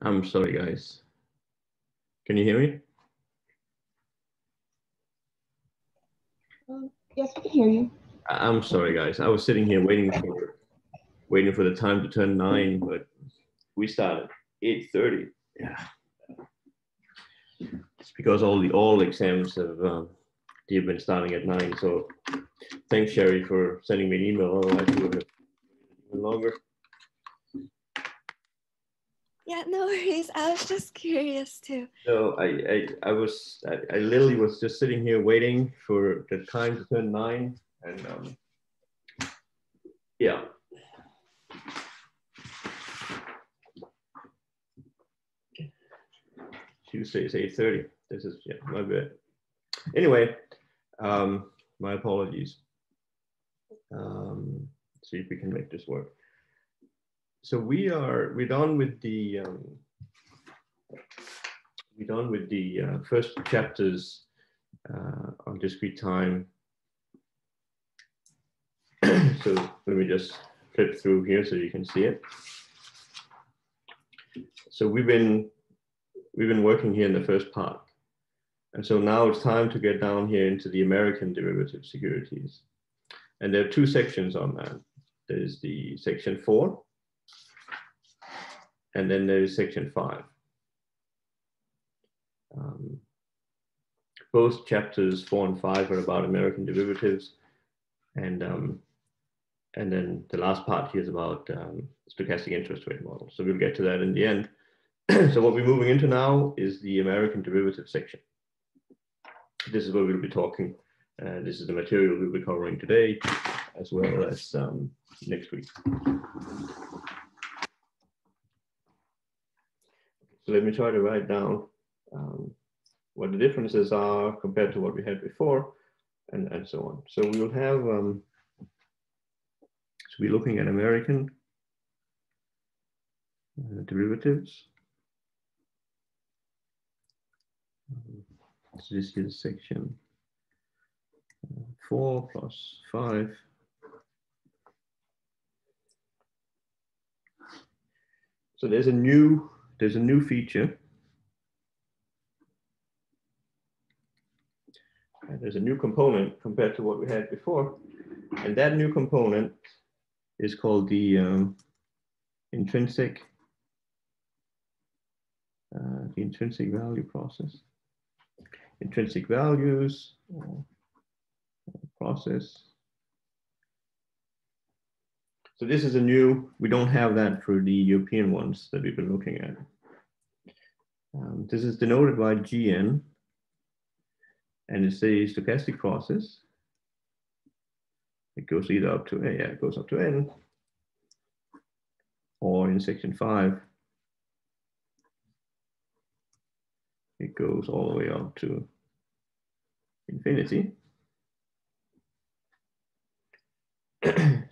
I'm sorry, guys. Can you hear me? Yes, we can hear you. I'm sorry, guys. I was sitting here waiting for the time to turn 9, but we started 8:30. Yeah, it's because all exams have they've been starting at 9. So thanks, Sherry, for sending me an email. Otherwise, we would have even longer. Yeah, no worries. I was just curious too. No, I literally was just sitting here waiting for the time to turn 9, and yeah. Tuesday is 8:30. This is, yeah, my bad. Anyway, my apologies. See if we can make this work. So we're done with the first chapters on discrete time. So let me just flip through here so you can see it. So we've been working here in the first part. And so now it's time to get down here into the American derivative securities. And there are 2 sections on that. There's the section 4, and then there's section 5. Both chapters 4 and 5 are about American derivatives. And then the last part here is about stochastic interest rate model. So we'll get to that in the end. So what we're moving into now is the American derivative section. This is where we'll be talking. This is the material we'll be covering today, as well as next week. So let me try to write down what the differences are compared to what we had before, and so on. So we'll have, so we're looking at American derivatives. So this is section 4 plus 5. So there's a new feature. There's a new component compared to what we had before, and that new component is called the intrinsic value process. Intrinsic values process. So this is a new, we don't have that for the European ones that we've been looking at. This is denoted by Gn, and it's a stochastic process. It goes either up to, yeah, it goes up to n, or in section 5, it goes all the way up to infinity.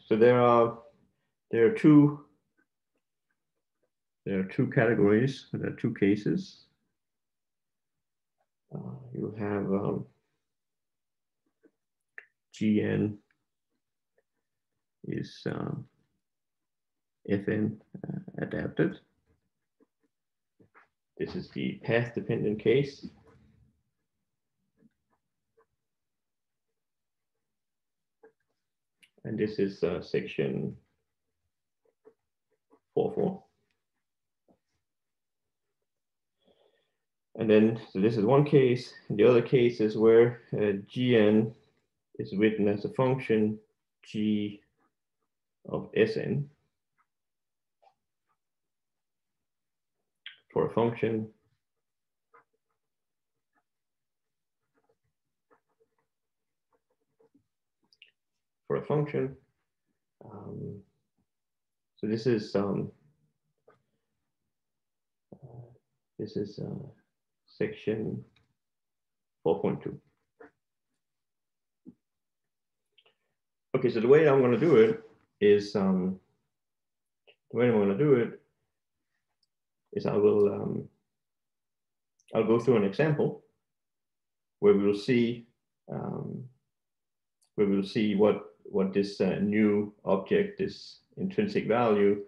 So there are two categories, there are 2 cases. You have Gn is Fn adapted. This is the path-dependent case. And this is section 4.4. And then, so this is one case. And the other case is where Gn is written as a function G of Sn for a function so this is section 4.2. Okay, so the way I'm going to do it is I will I'll go through an example where we will see what this new object, this intrinsic value,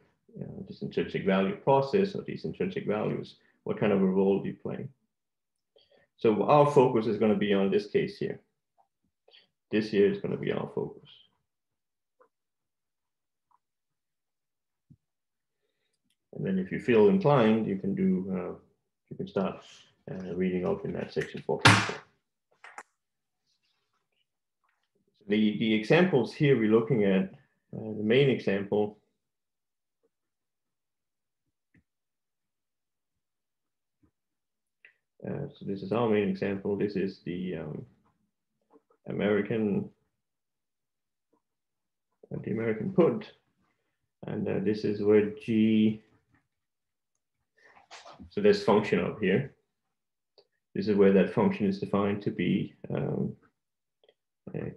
this intrinsic value process, or these intrinsic values, what kind of a role do you play? So our focus is going to be on this case here. This here is going to be our focus. And then if you feel inclined, you can do, you can start reading up in that section 4.4. The examples here we're looking at, the main example so this is our main example. This is the American put, and this is where G. So there's function up here. This is where that function is defined to be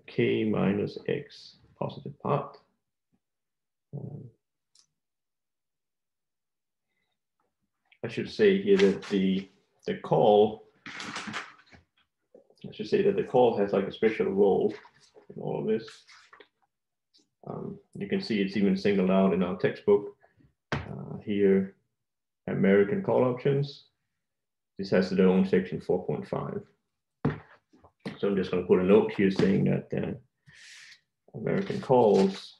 k minus x positive part. I should say here that the call, I should say that the call has like a special role in all of this. You can see it's even singled out in our textbook. Here, American call options. This has their own section 4.5. So I'm just going to put a note here saying that American calls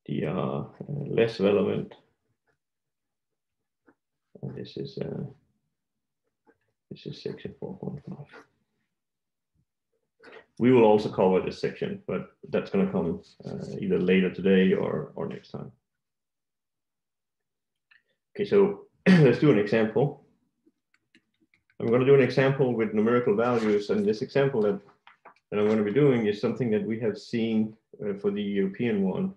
they are less relevant. And this is section 4.5. We will also cover this section, but that's going to come either later today or next time. Okay, so let's do an example. I'm going to do an example with numerical values, and this example that I'm going to be doing is something that we have seen for the European one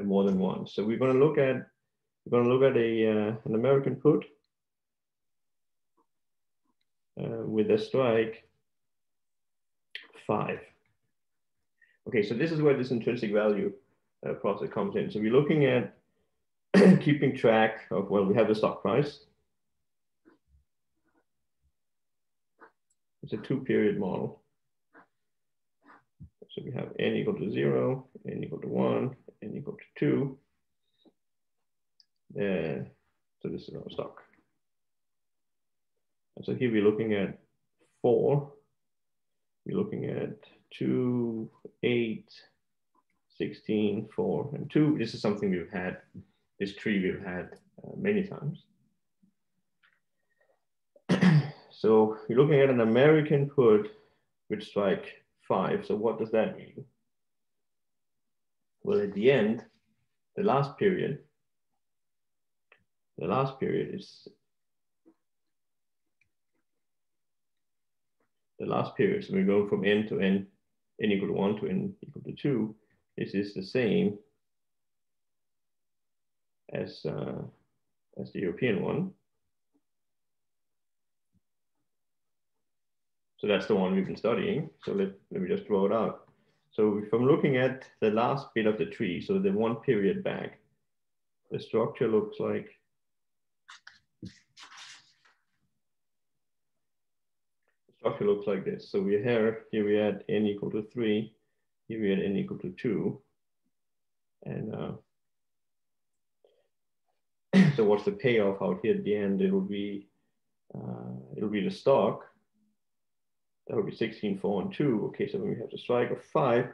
more than once. So we're going to look at an American put with a strike 5. Okay, so this is where this intrinsic value process comes in. So we're looking at keeping track of, well, we have the stock price. It's a 2-period model. So we have n equal to 0, n equal to 1, n equal to 2. So this is our stock. And so here we're looking at 4. We're looking at 2, 8, 16, 4, and 2. This is something we've had, this tree we've had many times. So you're looking at an American put with strike 5. So what does that mean? Well, at the end, the last period is the last period. So we're going from n to n equal to 1 to n equal to 2. This is the same as the European one. So that's the one we've been studying. So let me just draw it out. So if I'm looking at the last bit of the tree, so the 1 period back, the structure looks like this. So we here we had n equal to 3, here we had n equal to 2. And so what's the payoff out here at the end? It'll be the stock. That would be 16, 4, and 2. Okay, so when we have the strike of 5,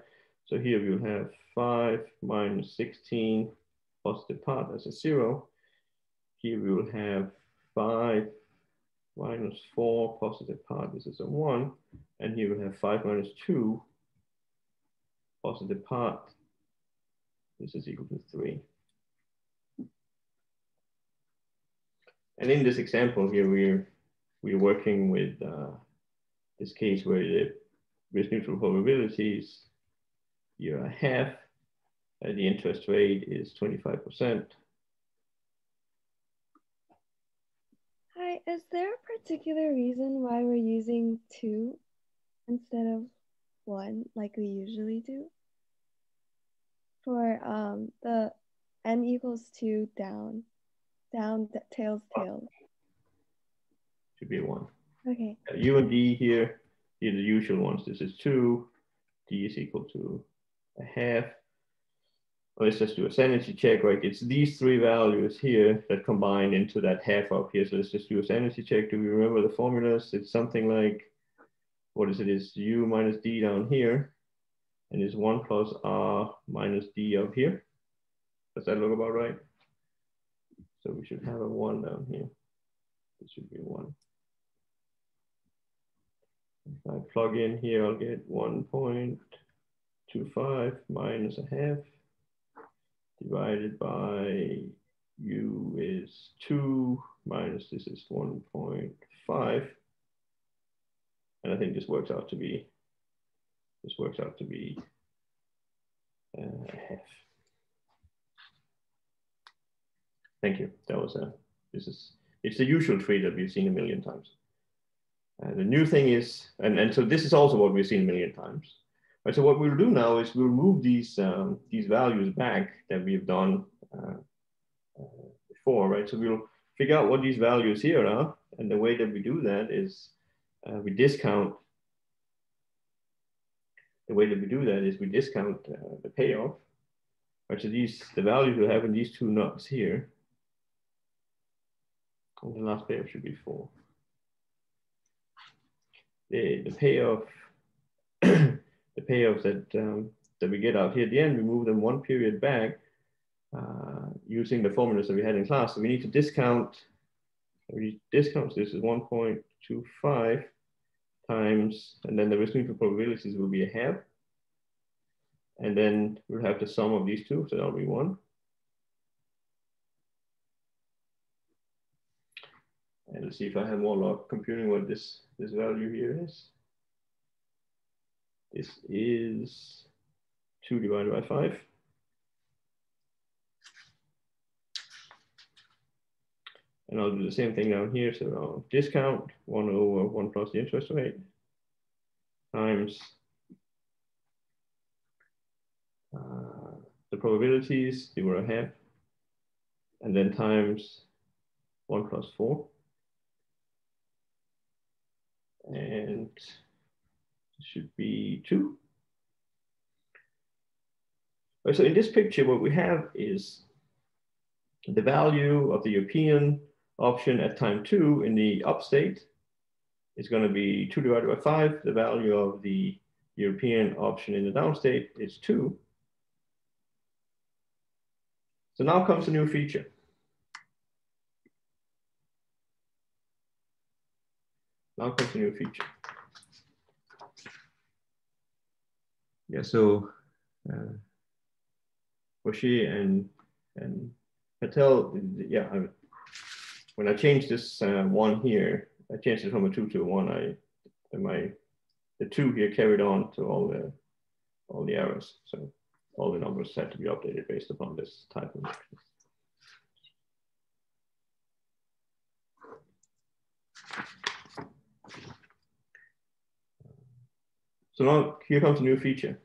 so here we'll have 5 minus 16 positive part, that's a 0. Here we will have 5 minus 4 positive part, this is a 1. And here we'll have 5 minus 2 positive part, this is equal to 3. And in this example here, we're working with this case where the risk neutral probabilities, you're a half, the interest rate is 25%. Hi, is there a particular reason why we're using 2 instead of 1 like we usually do? For the n equals 2 down, tails. Should be a 1. Okay. U and D here, these are the usual ones. This is 2, D is equal to a half. Let's just do a sanity check, right? It's these three values here that combine into that half up here. So let's just do a sanity check. Do we remember the formulas? It's something like, what is it? It's U minus D down here, and it's 1 plus R minus D up here. Does that look about right? So we should have a 1 down here. This should be 1. If I plug in here, I'll get 1.25 minus a half divided by U is 2 minus this is 1.5. And I think this works out to be half. Thank you. That was it's the usual tree that we've seen a million times. The new thing is, and so this is also what we've seen a million times. Right, so what we'll do now is we'll move these values back that we've done before, right? So we'll figure out what these values here are, and the way that we do that is we discount. The way that we do that is we discount the payoff. Right, so the values we have in these two nuts here, and the last payoff should be 4. The payoff, the payoffs that we get out here at the end, we move them one period back using the formulas that we had in class. So we need to discount. This is 1.25 times, and then the risk neutral probabilities will be a half. And then we'll have the sum of these two, so that'll be 1. And let's see if I have more luck computing what this value here is. This is 2 divided by 5. And I'll do the same thing down here. So I'll discount 1 over 1 plus the interest rate times the probabilities, they were a half, and then times 1 plus 4. And it should be 2. Right, so in this picture, what we have is the value of the European option at time 2 in the upstate is going to be 2 divided by 5. The value of the European option in the downstate is 2. So now comes a new feature. Now comes a new feature. Yeah, so Rocher and Patel, yeah, when I changed this 1 here, I changed it from a 2 to a 1. The 2 here carried on to all the errors. So all the numbers had to be updated based upon this type of action. So now here comes a new feature.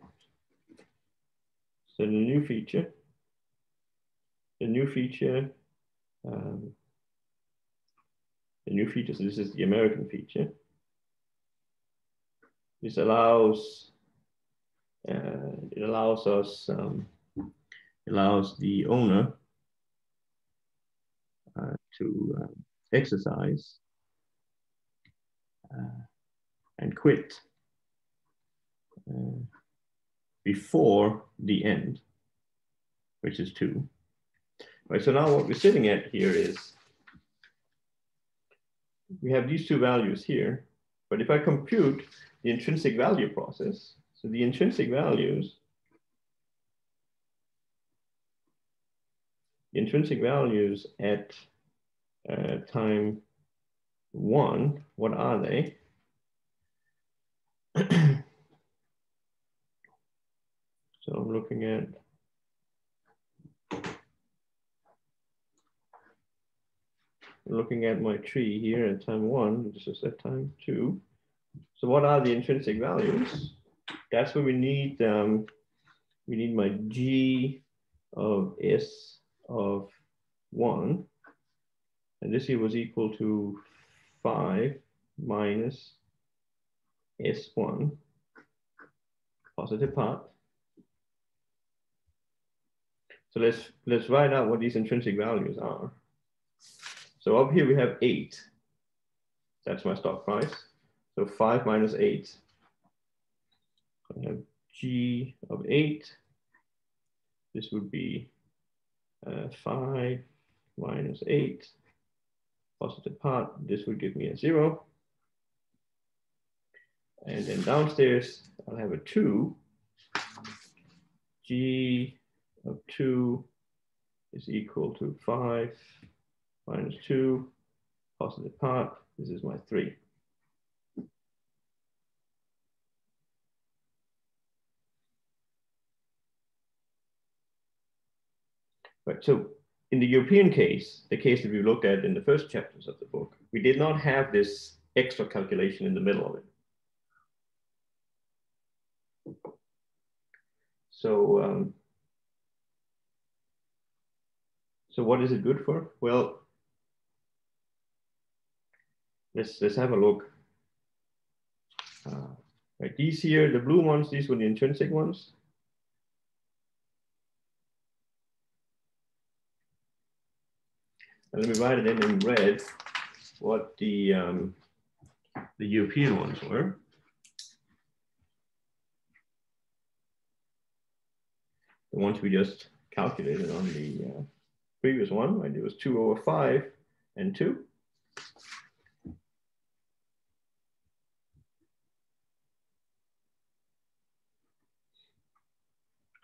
So the new feature, so this is the American feature. This allows allows the owner to exercise and quit before the end, which is 2. Right, so now what we're sitting at here is we have these two values here, but if I compute the intrinsic value process, so the intrinsic values at time 1, what are they? So I'm looking at my tree here at time 1, this is at time 2. So what are the intrinsic values? That's where we need my G of S of 1. And this here was equal to 5 minus S1 positive part. So let's write out what these intrinsic values are. So up here we have 8. That's my stock price. So 5 minus 8. I have G of 8. This would be 5 minus 8 positive part. This would give me a 0. And then downstairs, I'll have a 2. G of 2 is equal to 5 minus 2 positive part. This is my 3. Right, so in the European case, the case that we looked at in the first chapters of the book, we did not have this extra calculation in the middle of it. So, so what is it good for? Well, let's have a look. Right, these here, the blue ones, these were the intrinsic ones. And let me write it in red what the European ones were. The ones we just calculated on the previous one, right? It was 2 over 5 and 2.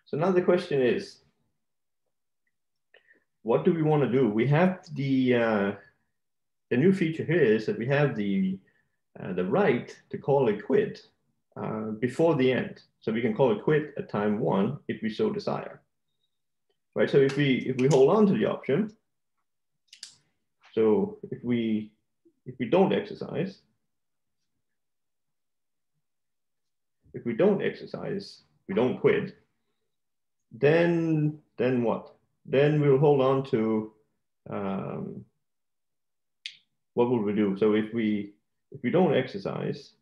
So now the question is, what do we want to do? We have the new feature here is that we have the right to call a quit before the end. So we can call it quit at time 1 if we so desire. Right, so if we hold on to the option, so if we don't exercise, we don't quit, then what? Then we'll hold on to what will we do? So if we don't exercise,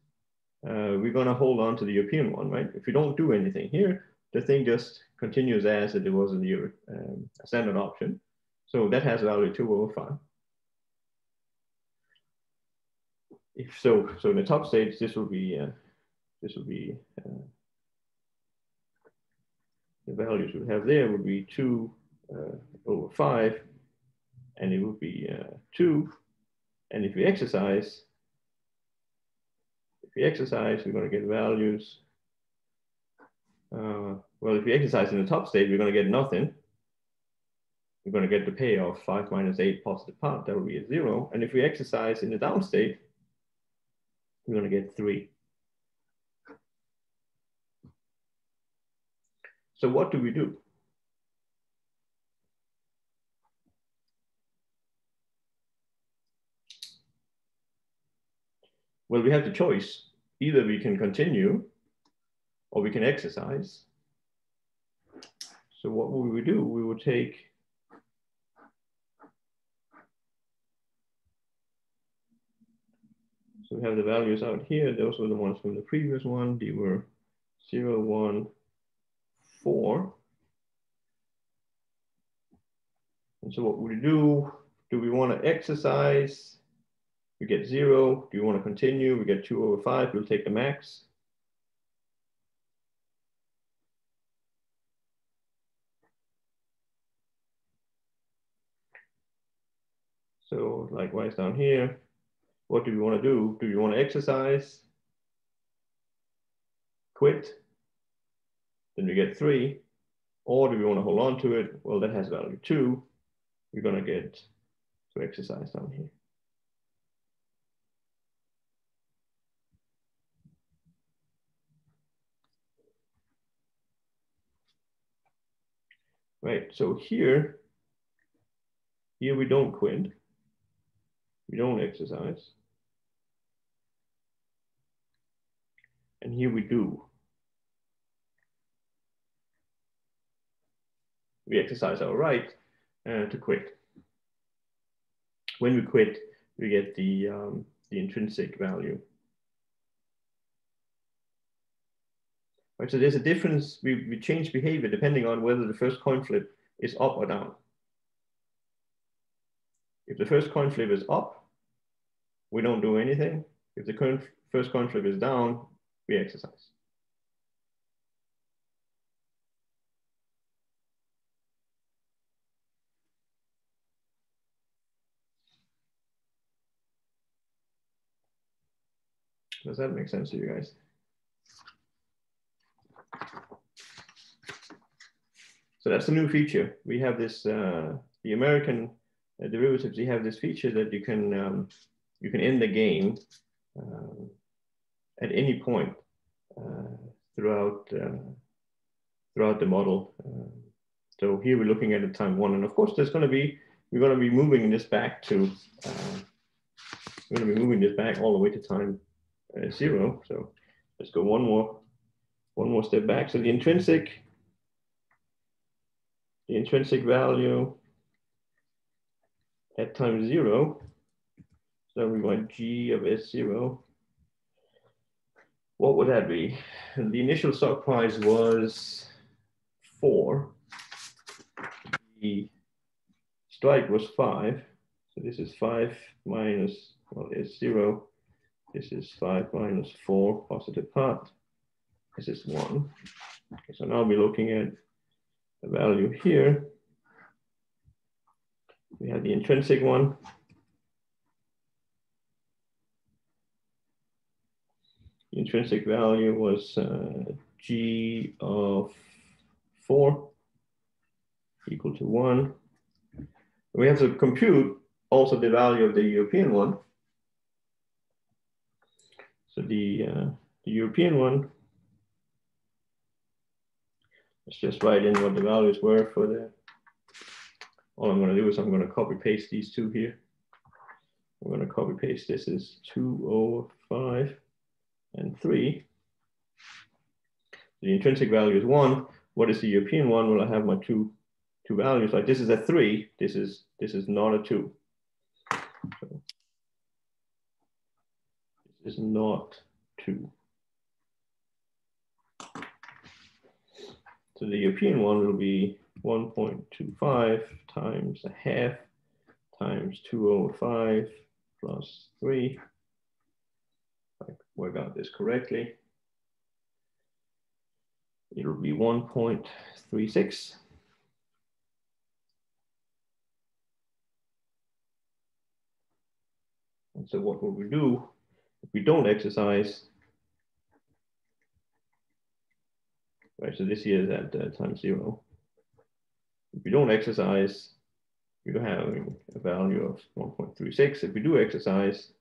we're going to hold on to the European one, right? If we don't do anything here, the thing just continues as it was in the standard option. So that has value 2 over 5. If so in the top stage, this will be the values we have there would be 2 over 5, and it would be 2. And if we exercise, we're going to get values. Well, if we exercise in the top state, we're going to get nothing. We're going to get the payoff 5 minus 8 positive part. That will be a 0. And if we exercise in the down state, we're going to get 3. So what do we do? Well, we have the choice. Either we can continue or we can exercise. So what would we do? We would take so we have the values out here. Those were the ones from the previous one. They were 0, 1, 4. And so what would we do? Do we want to exercise? We get 0. Do you want to continue? We get 2 over 5. We'll take the max. So likewise down here, what do we want to do? Do we want to exercise? Quit? Then we get 3. Or do we want to hold on to it? Well, that has value 2. We're going to get to exercise down here. Right, so here we don't quit. We don't exercise. And here we do. We exercise our right to quit. When we quit, we get the the intrinsic value. Right, so there's a difference. We change behavior depending on whether the first coin flip is up or down. If the first coin flip is up, we don't do anything. If the first coin flip is down, we exercise. Does that make sense to you guys? So that's a new feature. We have this, the American derivatives, you have this feature that you can end the game at any point throughout the model. So here we're looking at time 1, and of course we're going to be moving this back to we're going to be moving this back all the way to time 0. So let's go one more step back. So the intrinsic value at time 0. So we want G of S0. What would that be? And the initial stock price was 4. The strike was 5. So this is 5 minus, well, it's 0. This is 5 minus 4, positive part. This is 1. Okay, so now we're looking at the value here. We have the intrinsic one. The intrinsic value was G of 4 equal to 1. We have to compute also the value of the European one. So the European one, let's just write in what the values were for the, all I'm going to do is I'm going to copy paste these two here. I'm going to copy paste, this is 205 and 3. The intrinsic value is 1. What is the European one? Well, I have my two values. Like this is a 3. This is not a 2. So this is not 2. So the European one will be 1.25 times a half times 205 plus 3. If I work out this correctly, it'll be 1.36. And so what will we do if we don't exercise? Right, so this here is at time 0. If we don't exercise, you have a value of 1.36. If we do exercise,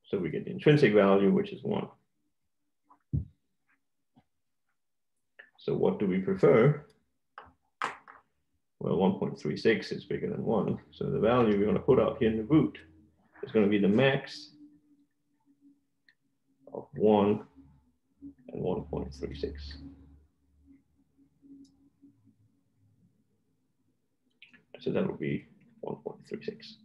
so we get the intrinsic value, which is 1. So what do we prefer? Well, 1.36 is bigger than 1. So the value we're going to put out here in the root is going to be the max of 1 and 1.36. So that would be 1.36.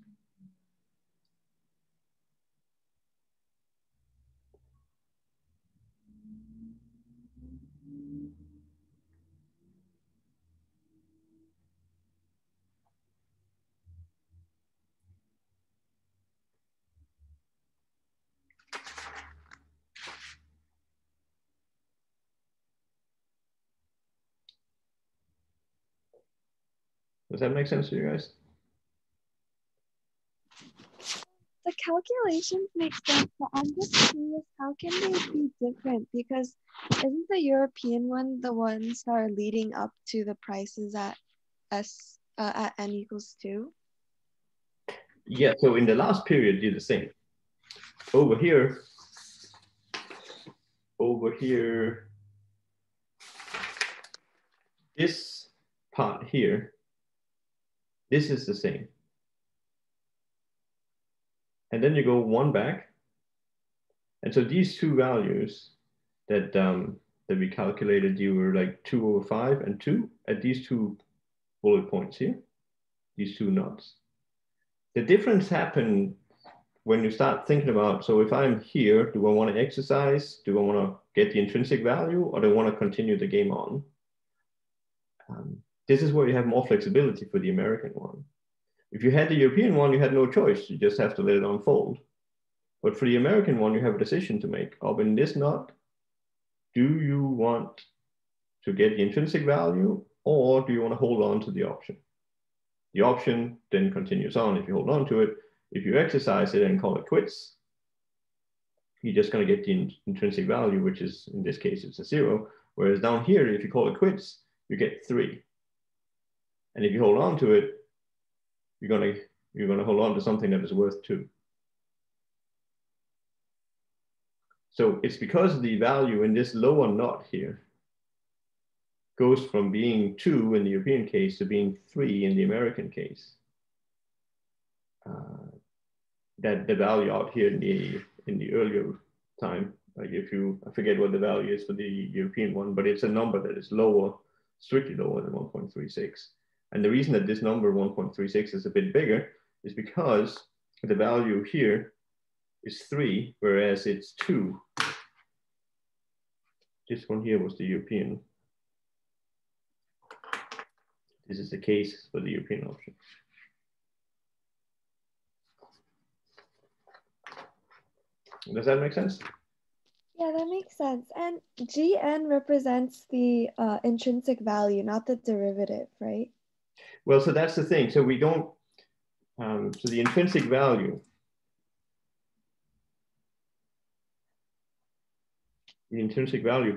Does that make sense to you guys? The calculations make sense, but I'm just curious, how can they be different? Because isn't the European one the ones that are leading up to the prices at at n equals 2? Yeah, so in the last period, did the same. Over here, this part here, this is the same. And then you go 1 back. And so these two values that we calculated, you were like 205 and 2 at these two bullet points here, these two knots. The difference happened when you start thinking about, so if I'm here, do I want to exercise? Do I want to get the intrinsic value, or do I want to continue the game on? This is where you have more flexibility for the American one. If you had the European one, you had no choice. You just have to let it unfold. But for the American one, you have a decision to make. Up in this knot, do you want to get the intrinsic value, or do you want to hold on to the option? The option then continues on if you hold on to it. If you exercise it and call it quits, you're just going to get the intrinsic value, which is, in this case, it's a 0. Whereas down here, if you call it quits, you get 3. And if you hold on to it, you're going to hold on to something that is worth 2. So it's because the value in this lower knot here goes from being 2 in the European case to being 3 in the American case. That the value out here in the earlier time, like I forget what the value is for the European one, but it's a number that is lower, strictly lower than 1.36. And the reason that this number 1.36 is a bit bigger is because the value here is 3, whereas it's 2. This one here was the European. This is the case for the European option. Does that make sense? Yeah, that makes sense. And GN represents the intrinsic value, not the derivative, right? Well, so that's the thing. So we don't, so the intrinsic value,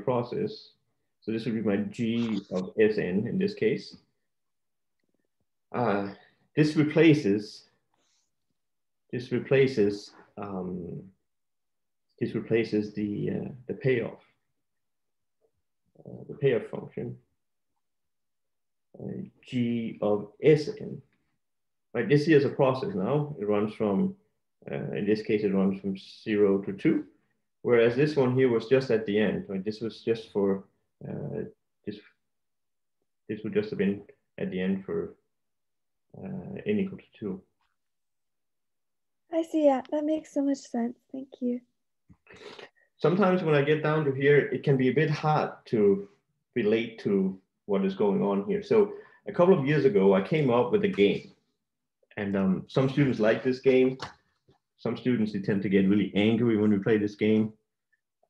process, so this would be my G of Sn in this case. This replaces the payoff, function, G of Sn. Right, this here is a process now. It runs from, in this case, it runs from 0 to 2, whereas this one here was just at the end. Right, this was just for this would just have been at the end for n equal to 2. I see, yeah, that makes so much sense. Thank you. Sometimes when I get down to here, it can be a bit hard to relate to what is going on here. So a couple of years ago, I came up with a game. And some students like this game. Some students, they tend to get really angry when we play this game.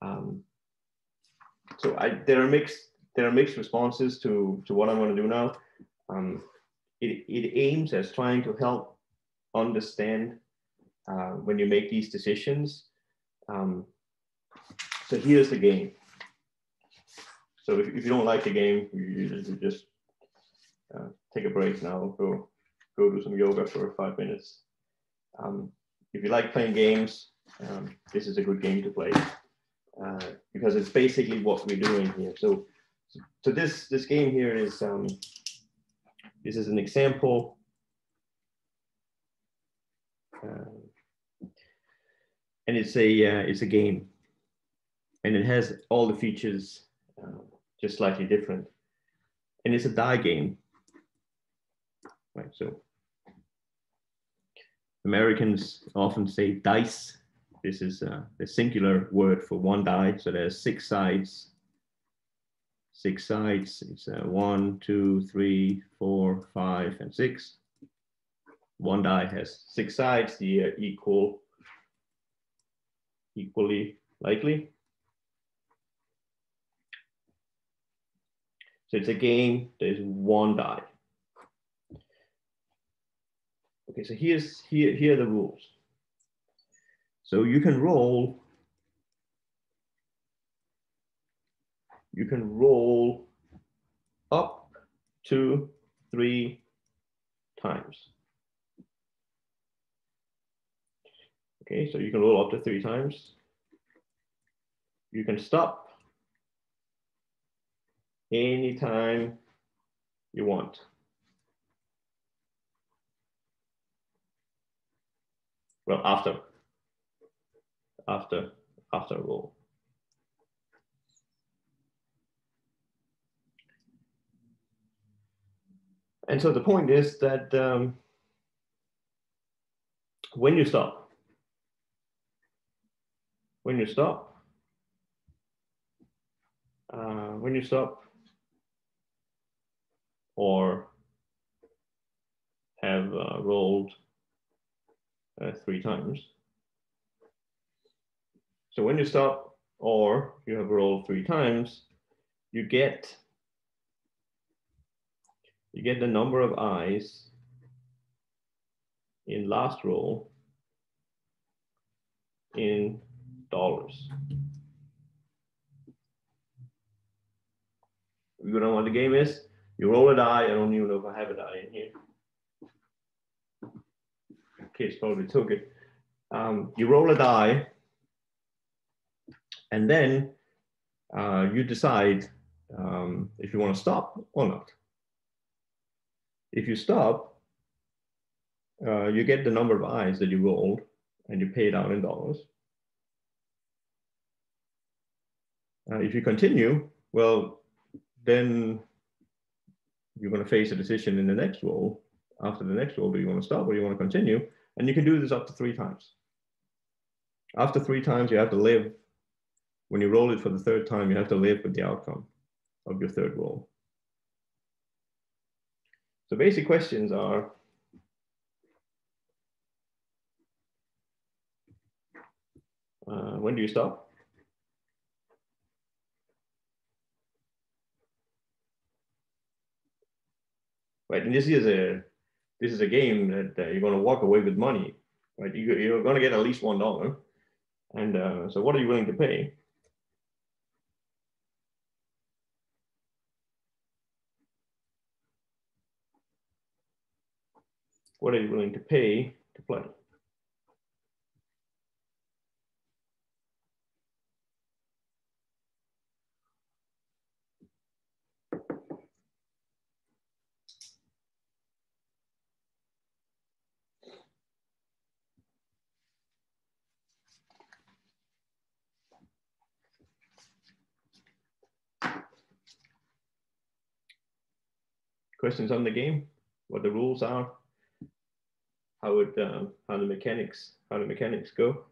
So there are mixed responses to what I'm going to do now. It aims as trying to help understand when you make these decisions. So here's the game. So if you don't like the game, you just take a break now, go do some yoga for 5 minutes. If you like playing games, this is a good game to play because it's basically what we're doing here. So this game here is this is an example. And it's a game, and it has all the features just slightly different. And it's a die game, right? So Americans often say dice. This is the singular word for one die. So there's 6 sides. 6 sides. It's 1, 2, 3, 4, 5, and 6. One die has 6 sides. The equally likely. So it's a game. There's one die. Okay, so here are the rules. So you can roll up to 3 times. Okay, so you can roll up to 3 times. You can stop anytime you want. Well, after a roll. And so the point is that when you stop, when you stop, or have rolled 3 times. So when you stop or you have rolled 3 times, you get the number of eyes in last roll in dollars. You know what the game is? You roll a die. I don't even know if I have a die in here. Kids probably took it. You roll a die, and then you decide if you want to stop or not. If you stop, you get the number of eyes that you rolled, and you pay it out in dollars. If you continue, well, then you're going to face a decision in the next roll. After the next roll, do you want to stop or do you want to continue? And you can do this up to 3 times. After 3 times, you have to live. When you roll it for the 3rd time, you have to live with the outcome of your 3rd roll. So basic questions are, when do you stop? Right, and this is a game that you're going to walk away with money. Right, you're going to get at least $1, and so what are you willing to pay? What are you willing to pay to play? Questions on the game? What the rules are? How the mechanics go?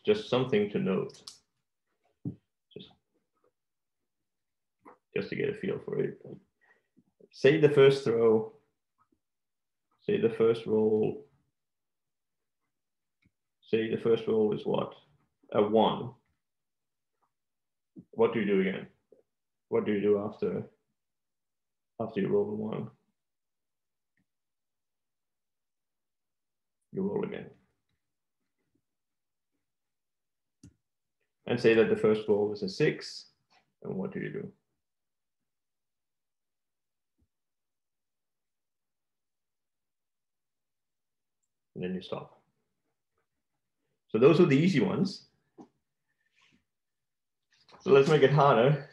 Just something to note, just to get a feel for it. Say the first throw, say the first roll, say the first roll is what? A 1. What do you do again? What do you do after you roll a 1? You roll again. And say that the first roll is a 6, and what do you do? And then you stop. So those are the easy ones. So let's make it harder.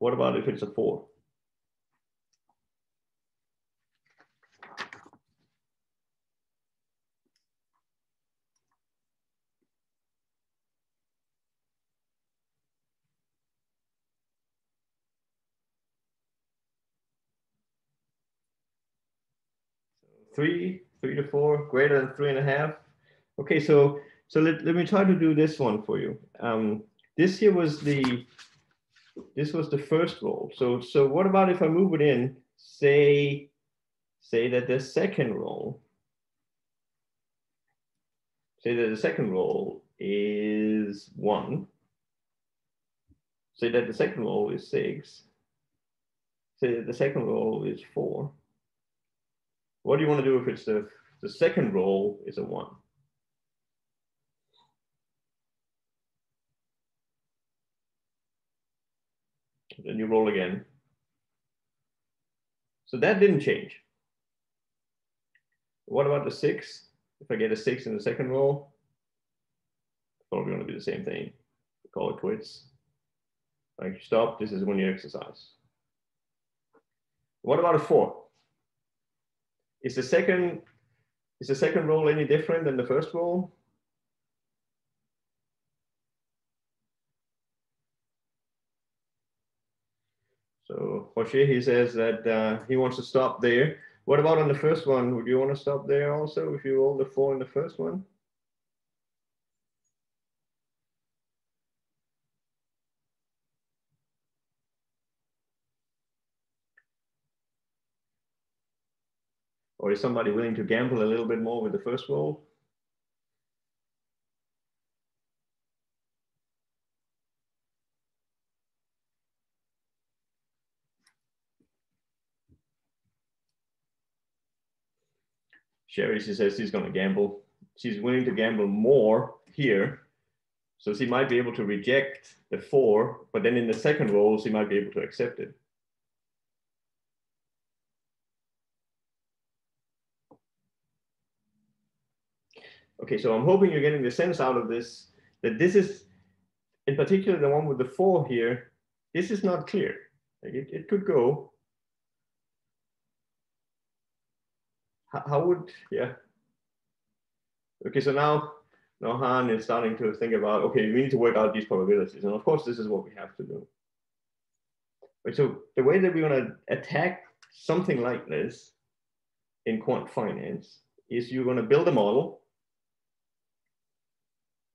What about if it's a 4? Three to 4, greater than 3.5. Okay, so let me try to do this one for you. This here was the first roll. So what about if I move it in? Say that the second roll. Say that the second roll is 1. Say that the second roll is 6. Say that the second roll is 4. What do you want to do if it's the second roll is a 1? Then you roll again. So that didn't change. What about the 6? If I get a 6 in the second roll, it's probably going to be the same thing. We call it quits. Like you stop, this is when you exercise. What about a 4? Is the second Is the second roll any different than the first roll? So Jose, he says that he wants to stop there. What about on the first one? Would you want to stop there also if you roll the 4 in the first one? Or is somebody willing to gamble a little bit more with the first roll? Sherry, she says she's going to gamble. She's willing to gamble more here. So she might be able to reject the 4, but then in the second roll, she might be able to accept it. Okay, so I'm hoping you're getting the sense out of this, that this is, in particular, the one with the 4 here, this is not clear. Like it could go. How would, yeah. Okay, so now Han is starting to think about, okay, we need to work out these probabilities. And of course, this is what we have to do. Right, so the way that we're going to attack something like this in quant finance is you're going to build a model.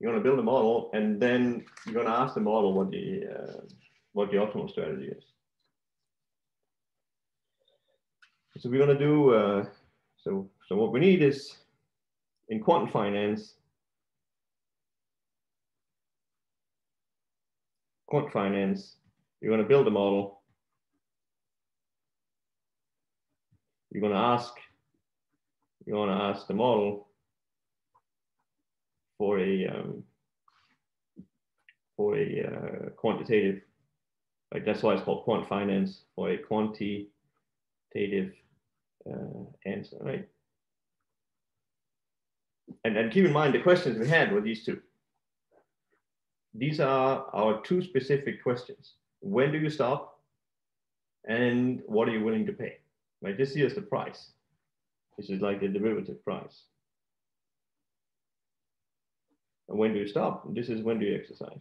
You're going to build a model, and then you're going to ask the model what the optimal strategy is. So we're going to do, so what we need is, in quantum finance, you're going to build a model. You're going to ask the model for a quantitative, like that's why it's called quant finance, or a quantitative answer, right? And keep in mind the questions we had were these two. These are our two specific questions. When do you stop? And what are you willing to pay? Right, this here is the price. This is like the derivative price. And when do you stop? This is when do you exercise.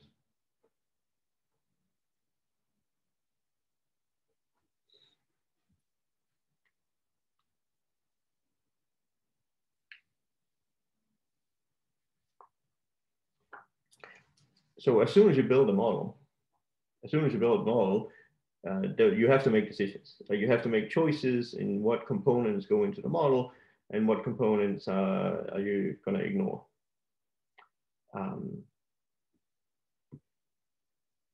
So as soon as you build a model, you have to make decisions. Like you have to make choices in what components go into the model and what components are you going to ignore.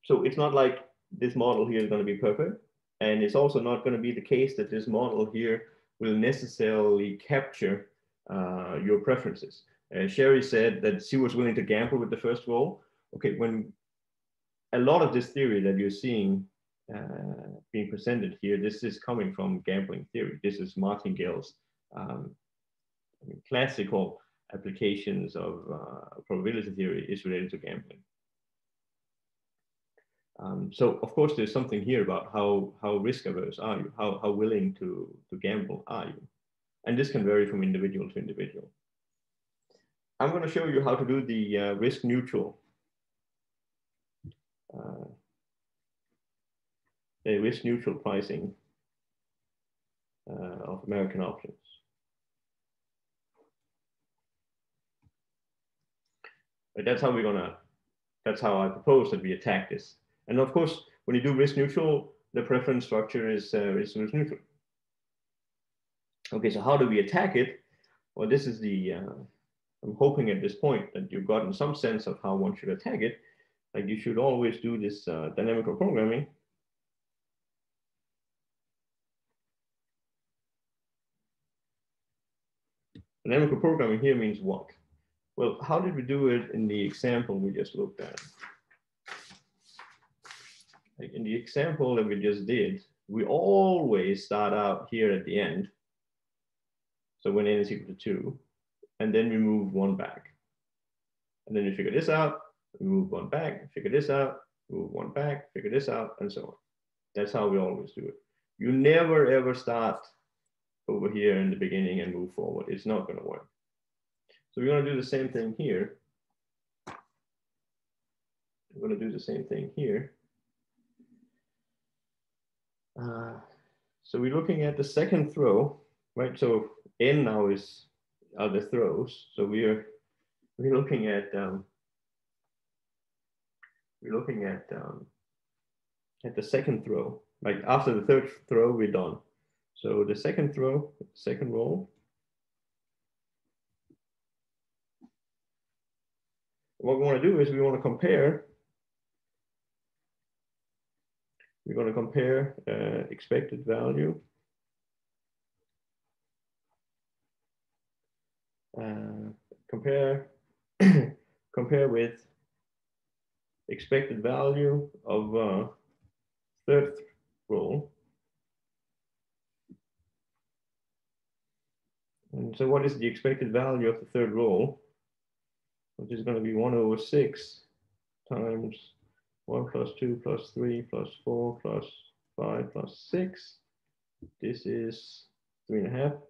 So it's not like this model here is going to be perfect. And it's also not going to be the case that this model here will necessarily capture your preferences. Sherry said that she was willing to gamble with the first roll. Okay, when a lot of this theory that you're seeing being presented here, this is coming from gambling theory. This is Martingale's classical applications of probability theory is related to gambling. So of course, there's something here about how risk averse are you, how willing to gamble are you, and this can vary from individual to individual. I'm going to show you how to do the risk neutral pricing of American options. But that's how I propose that we attack this. And of course, when you do risk neutral, the preference structure is risk neutral. Okay, so how do we attack it? Well, this is the, I'm hoping at this point that you've gotten some sense of how one should attack it. Like you should always do this dynamical programming. Dynamical programming here means what? Well, how did we do it in the example we just looked at? Like in the example that we just did, we always start out here at the end. So when n is equal to 2, and then we move 1 back. And then we figure this out, we move 1 back, figure this out, move 1 back, figure this out, and so on. That's how we always do it. You never ever start over here in the beginning and move forward. It's not going to work. So we're going to do the same thing here. We're going to do the same thing here. So we're looking at the second throw, right? So n now are the throws. So we're looking at the second throw. Like after the third throw, we're done. So the second throw, second roll. What we want to do is we want to compare. We're going to compare expected value. Compare compare with expected value of third roll. And so what is the expected value of the third roll? Which is going to be 1/6 times 1 plus 2 plus 3 plus 4 plus 5 plus 6. This is 3.5.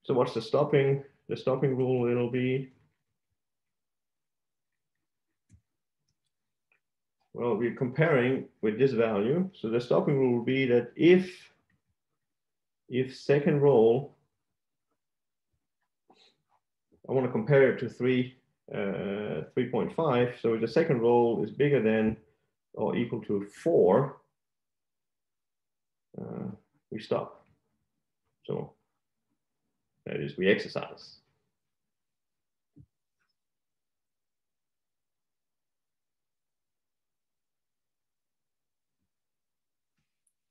So what's the stopping? The stopping rule, it'll be, well, we're comparing with this value. So the stopping rule will be that if second roll, I want to compare it to 3.5. So if the second roll is bigger than or equal to 4, we stop. So that is, we exercise.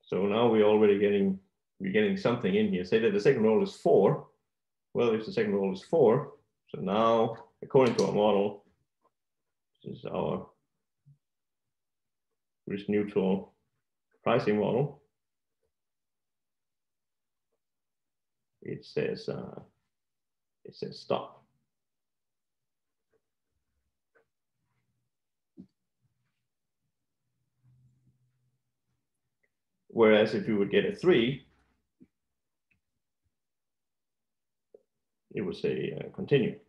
So now we're getting something in here. Say that the second roll is 4. Well, if the second roll is 4, so now according to our model, this is our risk neutral pricing model. It says stop. Whereas if you would get a 3, it would say continue.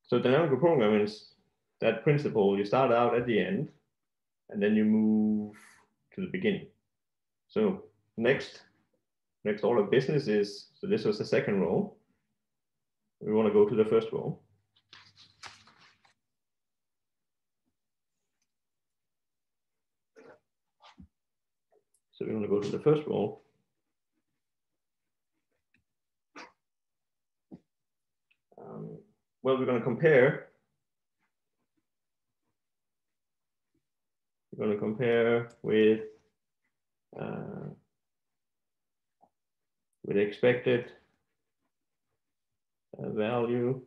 So dynamical programming is that principle. You start out at the end, and then you move to the beginning. So next order of business is, so this was the second roll. We want to go to the first roll. So we want to go to the first roll. Well, we're going to compare. We're going to compare with expected value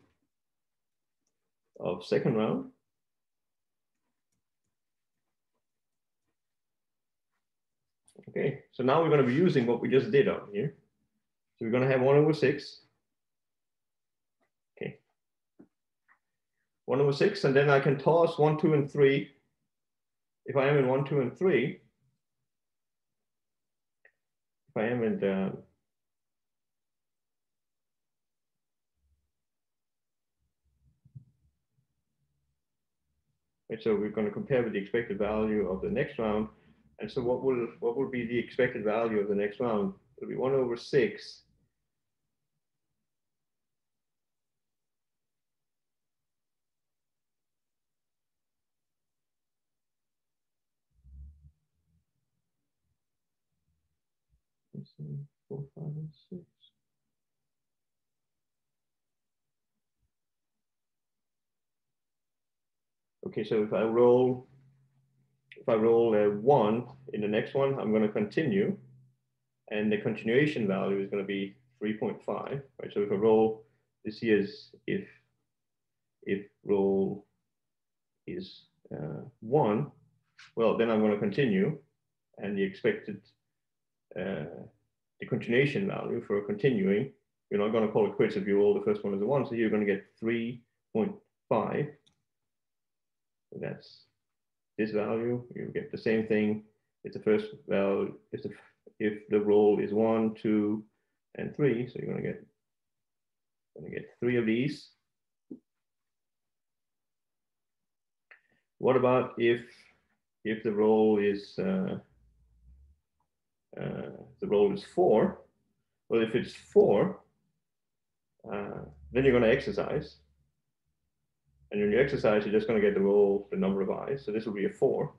of second round. Okay, so now we're going to be using what we just did out here. So we're going to have 1/6. Okay, 1/6, and then I can toss 1, 2, and 3. If I am in 1, 2, and 3, if I am in the right, so we're going to compare with the expected value of the next round. And so what will be the expected value of the next round? It'll be 1/6. Let's see, 4, 5, and 6. Okay, so if I roll 1 in the next one, I'm going to continue, and the continuation value is going to be 3.5. Right. So if I roll, this here is if roll is 1, well, then I'm going to continue, and the expected the continuation value for continuing, you're not going to call it quits if you roll the first one as a 1, so you're going to get 3.5. So that's this value. You get the same thing. It's the first value. If the roll is 1, 2, and 3, so you're going to get 3 of these. What about if the roll is 4? Well, if it's 4, then you're going to exercise. And when you exercise, you're just going to get the roll, the number of eyes. So this will be a 4.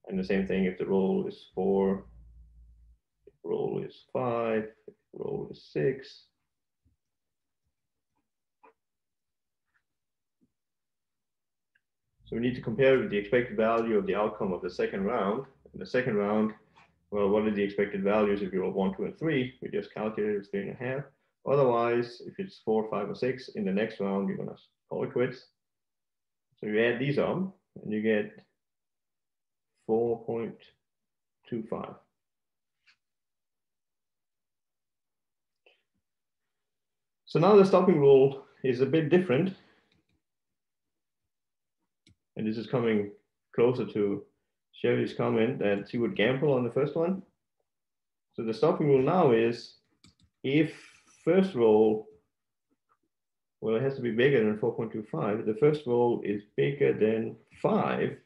And the same thing if the roll is 4, if the roll is 5, if the roll is 6. So we need to compare with the expected value of the outcome of the second round. In the second round, well, what are the expected values if you roll 1, 2, and 3? We just calculated it's 3.5. Otherwise, if it's 4, 5, or 6, in the next round, you're going to call it quits. So you add these up, and you get 4.25. So now the stopping rule is a bit different. And this is coming closer to Sherry's comment that she would gamble on the first one. So the stopping rule now is if first roll, well, it has to be bigger than 4.25. The first roll is bigger than 5,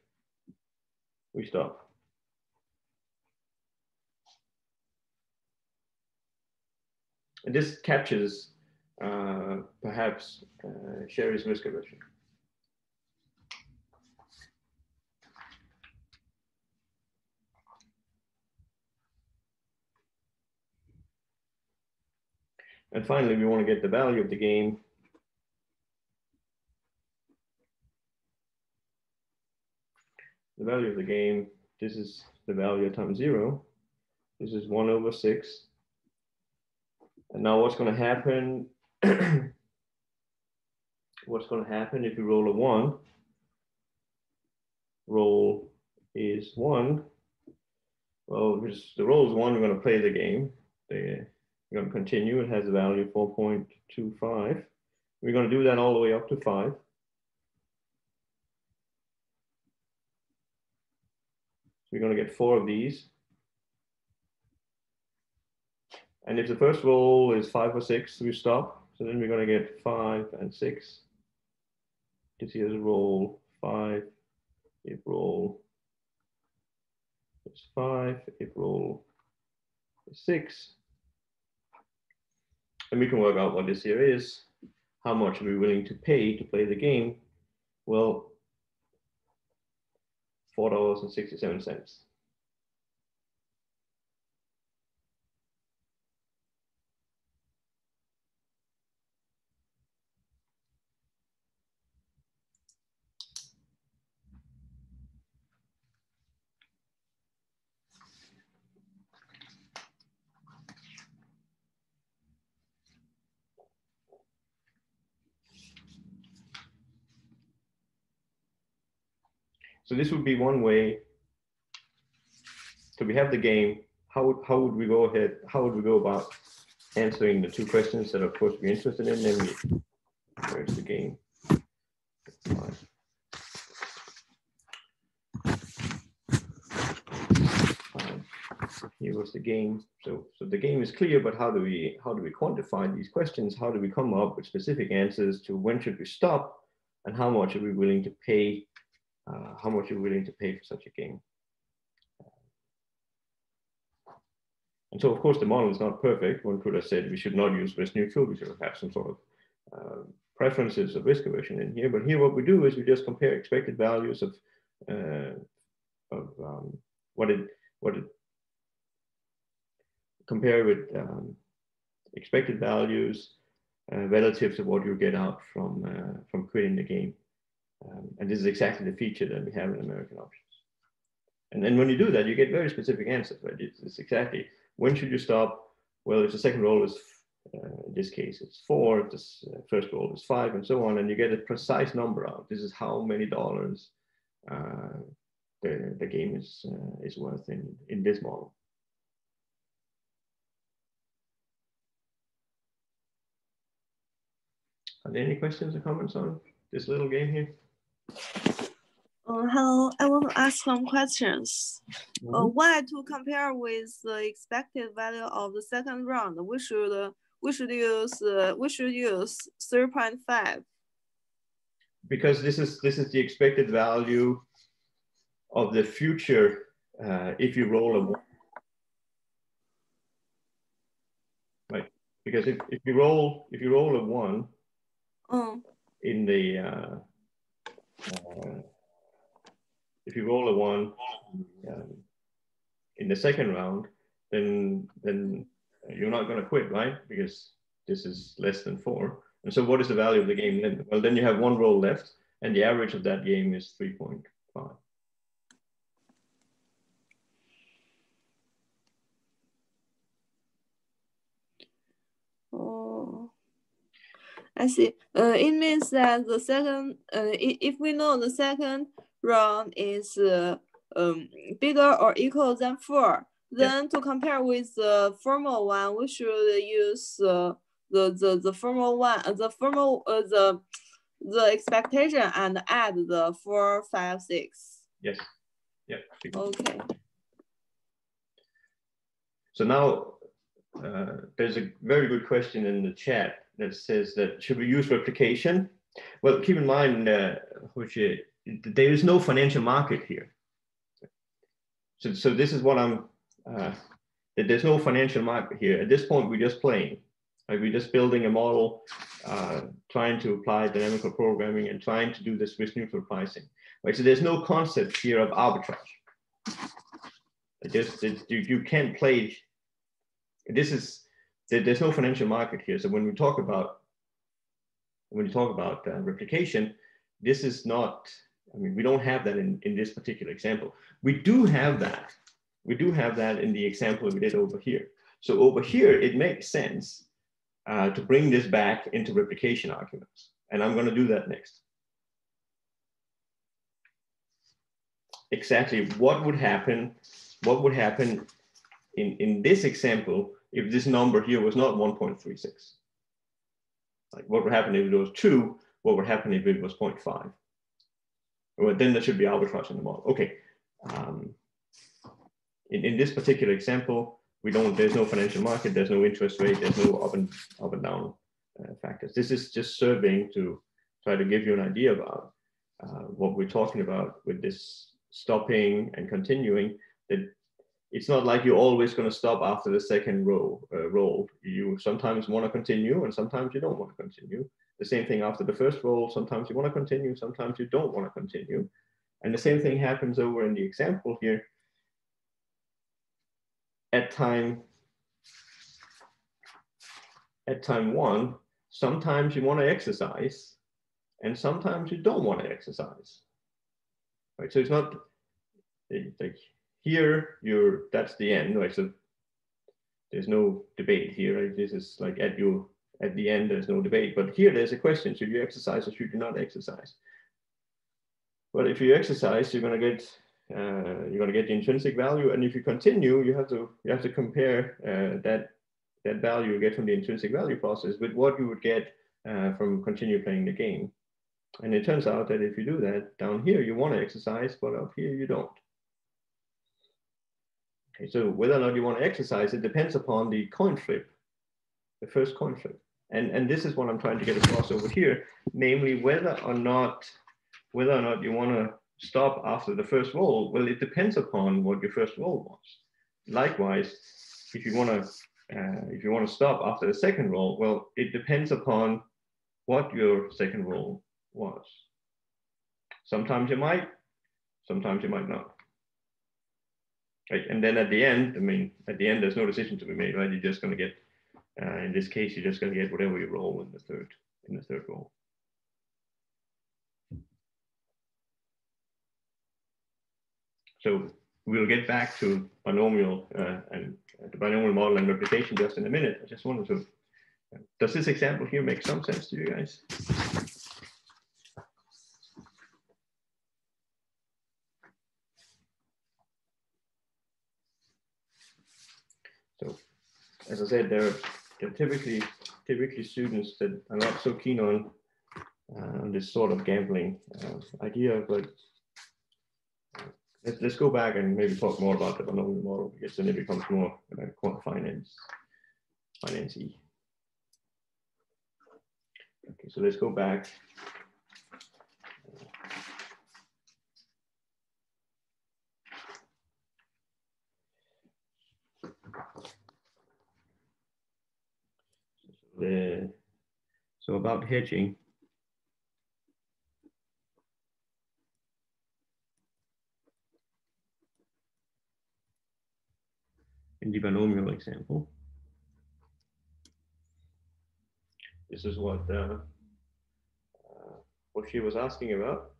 we stop. And this captures perhaps Sherry's risk aversion. And finally, we want to get the value of the game. The value of the game, this is the value times 0. This is 1 over 6. And now what's going to happen? What's going to happen if you roll a 1? Roll is 1. Well, because the roll is 1, we're going to play the game. We're going to continue. It has a value of 4.25. We're going to do that all the way up to 5. So we're going to get 4 of these. And if the first roll is 5 or 6, we stop. So then we're going to get 5 and 6. This here is roll 5. If roll is 5, if roll is 6. And we can work out what this here is. How much are we willing to pay to play the game? Well, $4.67. So this would be one way. So we have the game. How would we go ahead? How would we go about answering the 2 questions that, of course, we're interested in? Namely, where's the game? Here was the game. So the game is clear, but how do we quantify these questions? How do we come up with specific answers to when should we stop, and how much are we willing to pay? How much are we willing to pay for such a game? And so, of course, the model is not perfect. One could have said we should not use risk neutral. We should have some sort of preferences of risk aversion in here. But here, what we do is we just compare expected values of what it compare with expected values relative to what you get out from quitting the game. And this is exactly the feature that we have in American options. And then when you do that, you get very specific answers, right? It's exactly, when should you stop? Well, if the second roll is, in this case, it's 4, if this first roll is 5, and so on, and you get a precise number out. This is how many dollars the game is worth in this model. Are there any questions or comments on this little game here? Hello, I want to ask some questions. Mm-hmm. Why to compare with the expected value of the second round? We should use 3.5. Because this is the expected value of the future if you roll a 1. Right? Because if you roll a 1 in the if you roll a 1 in the second round, then you're not going to quit, right? Because this is less than 4. And so what is the value of the game then? Well, then you have 1 roll left, and the average of that game is 3.5. Oh, I see. It means that the second, if we know the second round is bigger or equal than 4, then to compare with the formal one, we should use the formal one, the expectation and add the 4, 5, 6. Yes. Yeah. Okay. So now there's a very good question in the chat that says that should we use replication? Well, keep in mind, there is no financial market here. So this is what I'm. There's no financial market here. At this point, we're just playing. Like we're just building a model, trying to apply dynamical programming and trying to do this risk neutral pricing. Right. So there's no concept here of arbitrage. You can't play. There's no financial market here. So when you talk about replication, this is not. I mean, we don't have that in this particular example. We do have that. We do have that in the example we did over here. So over here, it makes sense to bring this back into replication arguments. And I'm going to do that next. Exactly what would happen in this example if this number here was not 1.36? Like what would happen if it was 2? What would happen if it was 0.5? Well, then there should be arbitrage in the model. Okay. In this particular example, there's no financial market, there's no interest rate, there's no up and down factors. This is just serving to try to give you an idea about what we're talking about with this stopping and continuing. That it's not like you're always going to stop after the second roll. You sometimes want to continue, and sometimes you don't want to continue. The same thing after the first roll. Sometimes you want to continue, sometimes you don't want to continue. And the same thing happens over in the example here. At time 1, sometimes you want to exercise, and sometimes you don't want to exercise. Right? So it's not like here that's the end, right? So there's no debate here. Right? This is like at the end there's no debate. But here there's a question: should you exercise or should you not exercise? Well, if you exercise, you're going to get the intrinsic value, and if you continue, you have to compare that value you get from the intrinsic value process with what you would get from continue playing the game. And it turns out that if you do that, down here you want to exercise, but up here you don't. Okay, so whether or not you want to exercise, it depends upon the coin flip, the first coin flip. And this is what I'm trying to get across over here, namely whether or not you want to stop after the first roll. Well, it depends upon what your first roll was. Likewise, if you want to stop after the second roll, well, it depends upon what your second roll was. Sometimes you might, sometimes you might not. Right? And then at the end, there's no decision to be made, right? You're just going to get, in this case, you're just going to get whatever you roll in the third roll. So we'll get back to binomial and the binomial model and replication just in a minute. I just wanted to, does this example here make some sense to you guys? So as I said, there are typically students that are not so keen on this sort of gambling idea, but let's go back and maybe talk more about the binomial model, because then it becomes more quant finance-y. Okay, so let's go back. So about hedging. In the binomial example, this is what she was asking about.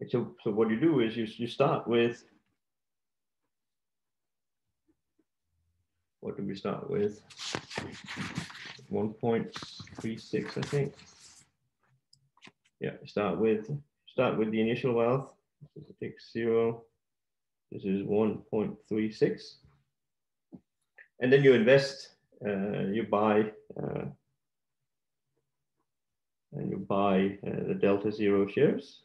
So what you do is you start with, what do we start with? 1.36, I think. Yeah, start with the initial wealth. So take 0. This is 1.36, and then you invest. You buy the delta 0 shares.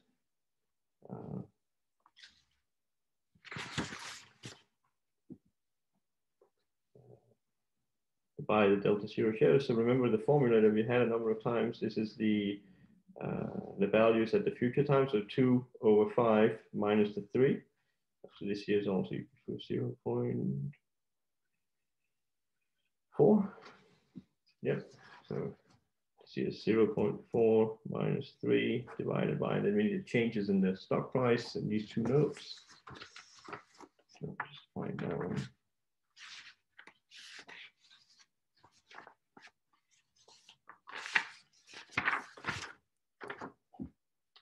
Buy the delta 0 shares. So remember the formula that we had a number of times. This is the values at the future time. So 2/5 minus the 3. So this here is also equal to 0.4. Yep. So this is 0.4 minus 3 divided by, then we need the changes in the stock price in these two notes. So just find that one.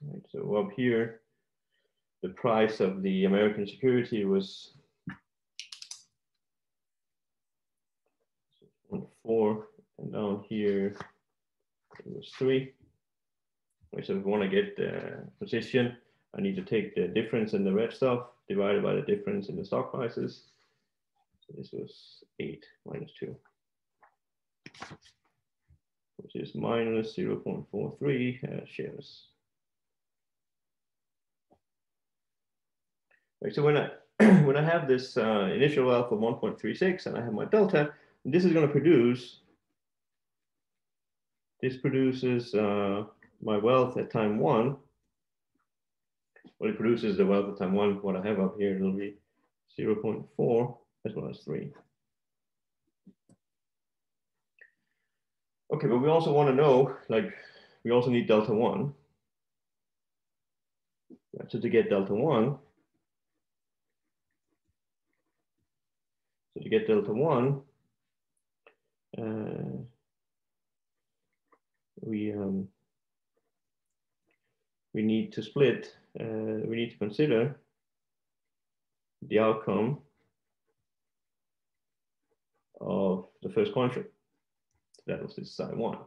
Right, so up here, the price of the American security was 4, and down here it was 3. Right, so if we want to get the position, I need to take the difference in the red stuff divided by the difference in the stock prices. So this was 8 minus 2, which is minus 0.43 shares. Right, so when I when I have this initial wealth of 1.36 and I have my delta, this is going to produce. This produces my wealth at time 1. Well, it produces the wealth at time 1. What I have up here, it'll be 0.4 as well as 3. Okay, but we also want to know, like, we also need delta 1. Right, so to get delta 1, we need to split. We need to consider the outcome of the first contract. That was this side 1.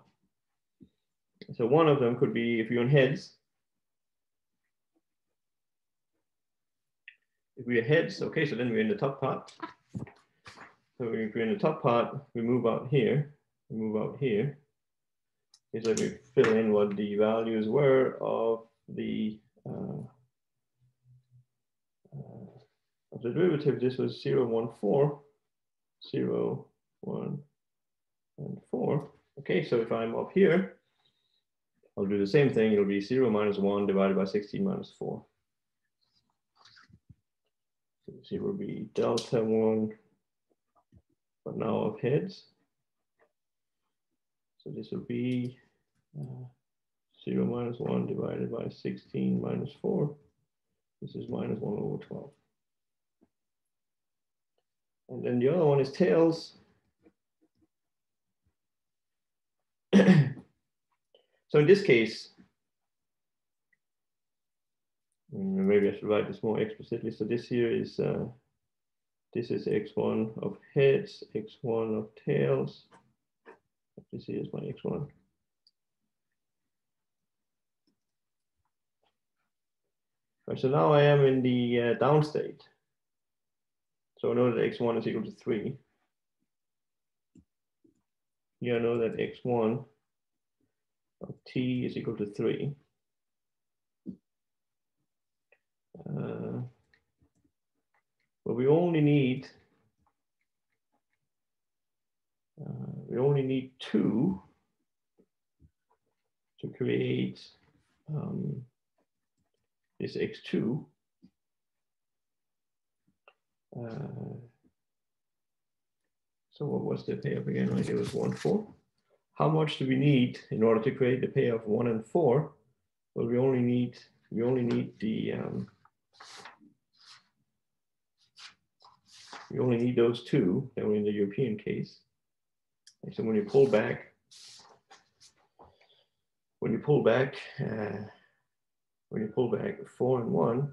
So one of them could be if you're in heads. If we're heads, okay, so then we're in the top part. So if we're in the top part, we move out here. We move out here. Okay, so we fill in what the values were of the derivative. This was 0, 1, 4, 0, 1, and 4. Okay, so if I'm up here, I'll do the same thing. It'll be 0 minus 1 divided by 16 minus 4. So this here will be delta 1, but now of heads. So this will be 0 minus 1 divided by 16 minus 4. This is minus 1/12. And then the other one is tails. So in this case, maybe I should write this more explicitly. So this here is this is x1 of heads, x1 of tails. This here is my x1. Right, so now I am in the down state. So I know that x1 is equal to 3. here I know that x1 of t is equal to 3. But we only need 2 to create this x2. So what was the payoff again? Right, it was 1, 4. How much do we need in order to create the payoff 1 and 4? Well, we only need those 2 that were in the European case. And so when you pull back 4 and 1,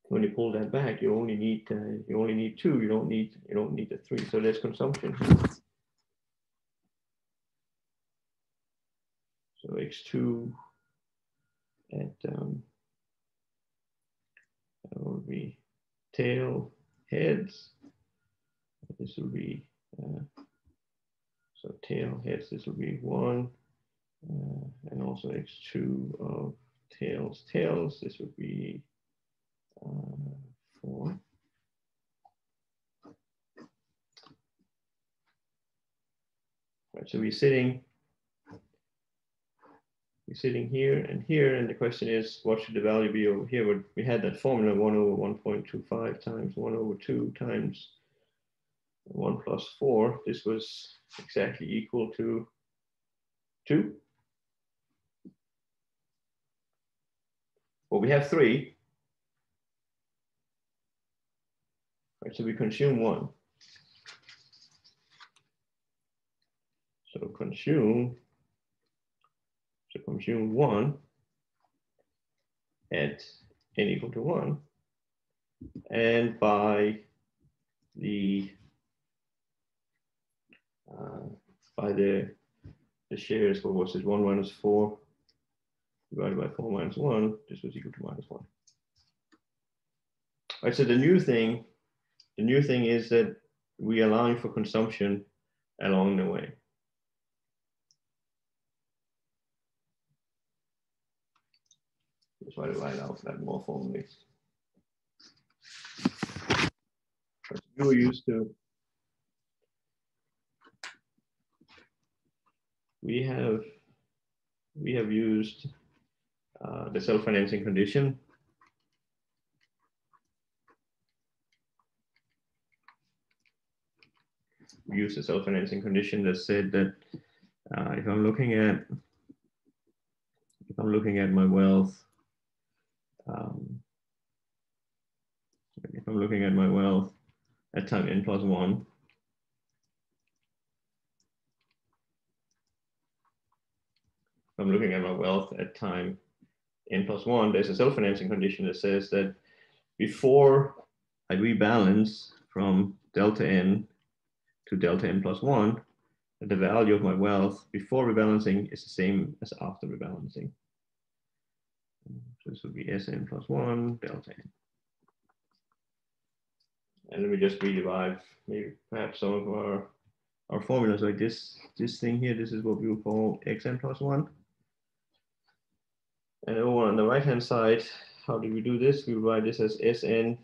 when you pull that back, you only need 2. You don't need the 3. So there's consumption. So x2 at that will be tail heads. This will be so tail heads. This will be 1, and also x2 of tails. This would be 4. Right, so we're sitting here, and the question is, what should the value be over here? We had that formula 1 over 1.25 times 1 over 2 times 1 plus 4. This was exactly equal to 2. Well, we have 3. Right, so we consume 1. So consume 1 at n equal to 1, and by the shares, what was it? 1 minus 4 divided by 4 minus 1. This was equal to minus 1. All right. So the new thing is that we are allowing for consumption along the way. Just try to write out that more formally. We were used to. We have used the self-financing condition. We use the self-financing condition that said that if I'm looking at my wealth, at time n plus 1, I'm looking at my wealth at time n plus 1, there's a self-financing condition that says that before I rebalance from delta n to delta n plus 1, the value of my wealth before rebalancing is the same as after rebalancing. So this will be Sn plus 1 delta n. And let me just rederive maybe perhaps some of our formulas, like this thing here. This is what we will call xn plus 1. And over on the right-hand side, how do we do this? We write this as Sn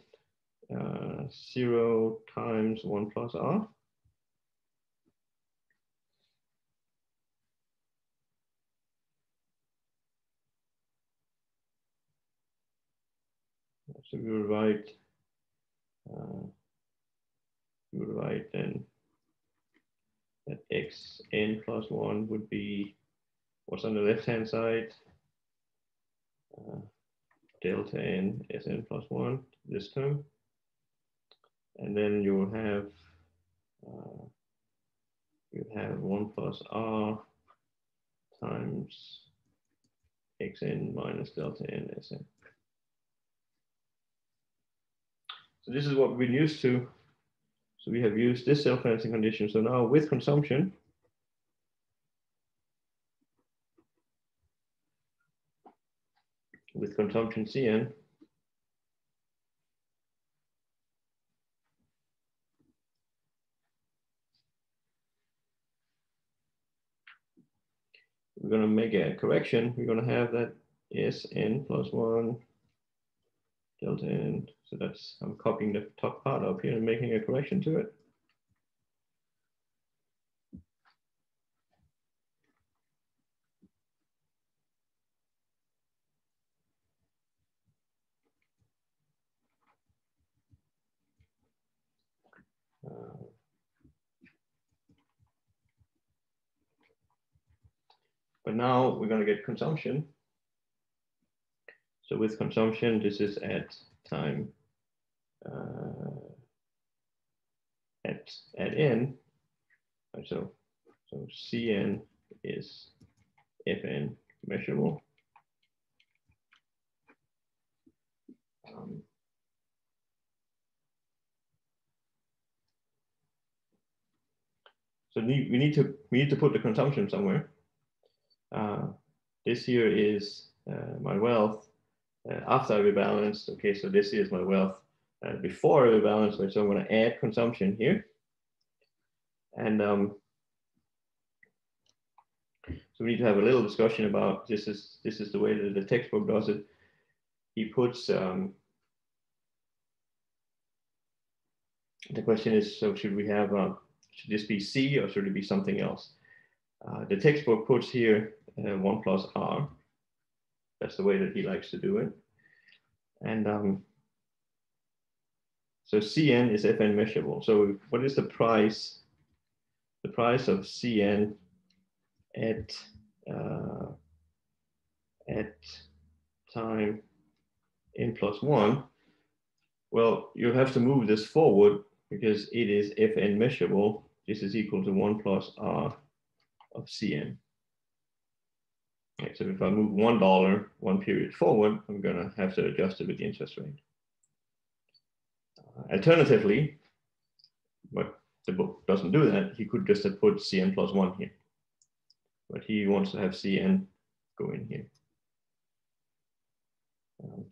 0 times 1 plus r. So we will write then that xn plus 1 would be what's on the left-hand side, delta n Sn plus 1, this term. And then you will have 1 plus r times xn minus delta n Sn. So this is what we've been used to. So we have used this self-financing condition. So now with consumption, Cn, we're going to make a correction. We're going to have that Sn plus 1 delta n. So that's, I'm copying the top part up here and making a correction to it. But now we're going to get consumption. So with consumption, this is at time at n. So Cn is Fn measurable. So we need to put the consumption somewhere. This here is my wealth after I rebalanced. Okay, so this is my wealth before I rebalanced. So I'm going to add consumption here, and so we need to have a little discussion about this. Is the way that the textbook does it? He puts the question is, so should we have should this be C or should it be something else? The textbook puts here 1 plus R. That's the way that he likes to do it. And so Cn is Fn measurable. So what is the price? The price of Cn at time n plus 1. Well, you have to move this forward because it is Fn measurable. This is equal to 1 plus R of Cn. Okay, so if I move $1 one period forward, I'm going to have to adjust it with the interest rate. Alternatively, but the book doesn't do that, he could just have put Cn plus 1 here. But he wants to have Cn go in here.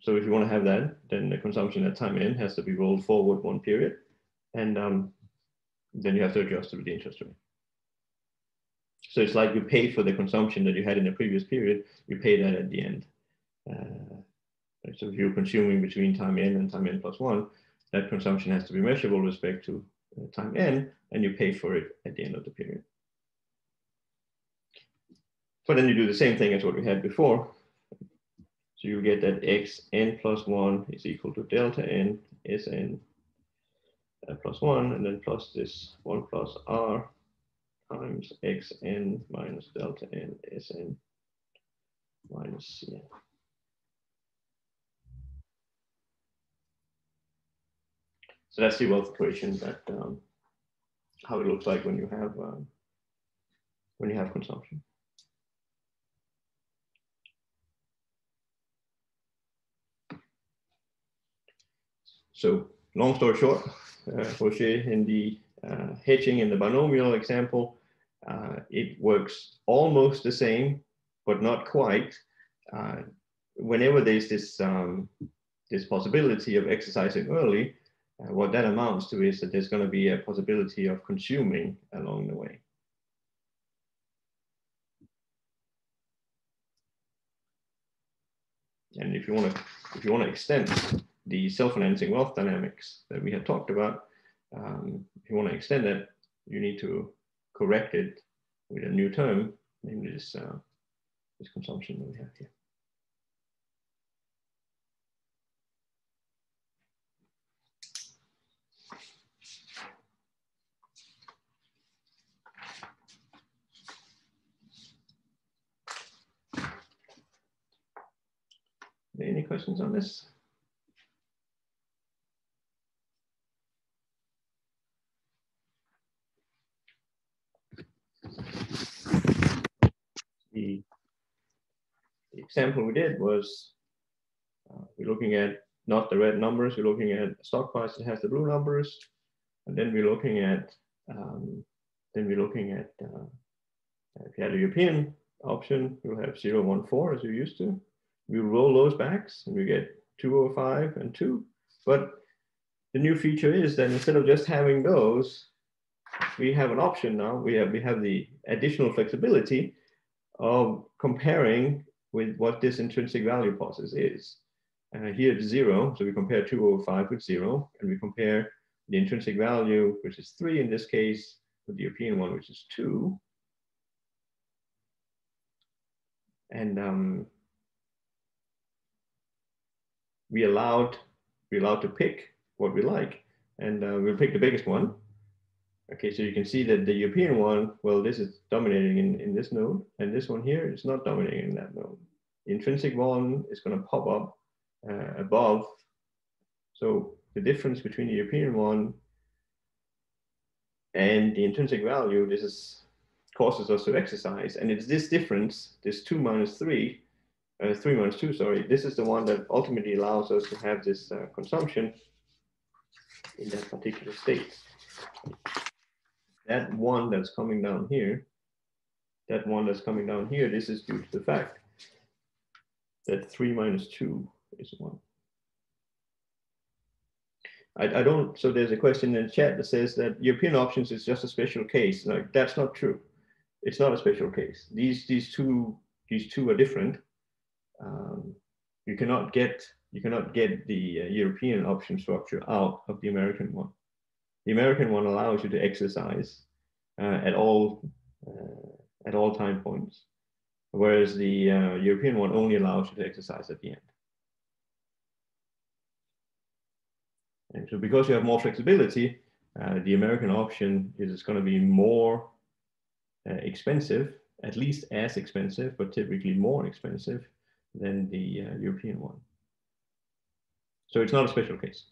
So if you want to have that, then the consumption at time n has to be rolled forward one period. And then you have to adjust it with the interest rate. So it's like you pay for the consumption that you had in the previous period, you pay that at the end. So if you're consuming between time n and time n plus 1, that consumption has to be measurable with respect to time n, and you pay for it at the end of the period. But then you do the same thing as what we had before. So you get that xn plus 1 is equal to delta n Sn plus 1, and then plus this 1 plus R times xn minus delta n Sn minus Cn. So that's the wealth equation, that how it looks like when you have consumption. So long story short, Roger, in the hedging in the binomial example, it works almost the same, but not quite. Whenever there's this this possibility of exercising early, what that amounts to is that there's going to be a possibility of consuming along the way. And if you want to extend the self-financing wealth dynamics that we had talked about, if you want to extend that, you need to correct it with a new term, namely this consumption that we have here. Any questions on this? The example we did was we're looking at not the red numbers, we're looking at a stock price that has the blue numbers, and then we're looking at if you had a European option, you'll have 0, 1, 4 as you used to. We roll those backs and we get 205 and 2. But the new feature is that instead of just having those, we have an option now. We have the additional flexibility of comparing with what this intrinsic value process is. Here it's 0, so we compare 2 over 5 with 0, and we compare the intrinsic value, which is 3 in this case, with the European one, which is 2. And we're allowed to pick what we like, and we'll pick the biggest one. Okay, so you can see that the European one, well, this is dominating in this node, and this one here is not dominating in that node. The intrinsic one is going to pop up above. So the difference between the European one and the intrinsic value, this is causes us to exercise, and it's this difference, this 2 minus 3, 3 minus 2, sorry, this is the one that ultimately allows us to have this consumption in that particular state. That one that's coming down here, this is due to the fact that 3 minus 2 is 1. I don't, so there's a question in the chat that says that European options is just a special case. Like, that's not true. It's not a special case. These two are different. You cannot get the European option structure out of the American one. The American one allows you to exercise at all time points, whereas the European one only allows you to exercise at the end. And so because you have more flexibility, the American option is going to be more expensive, at least as expensive, but typically more expensive than the European one. So it's not a special case.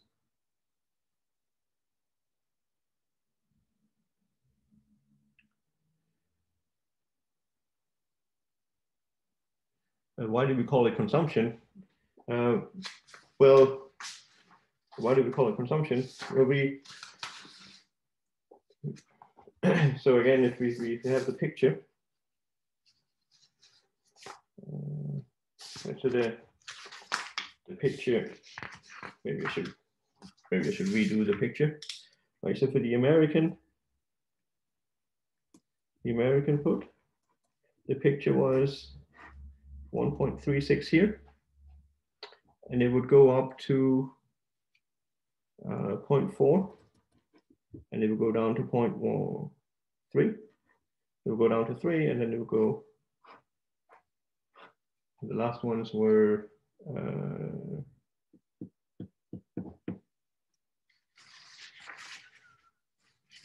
Why do we call it consumption? Well, why do we call it consumption? Well, so again, if we have the picture, so the picture, maybe I should redo the picture. Right, so for the American put, the picture was 1.36 here, and it would go up to 0.4, and it would go down to 0.3. It will go down to 3, and then it will go. The last ones were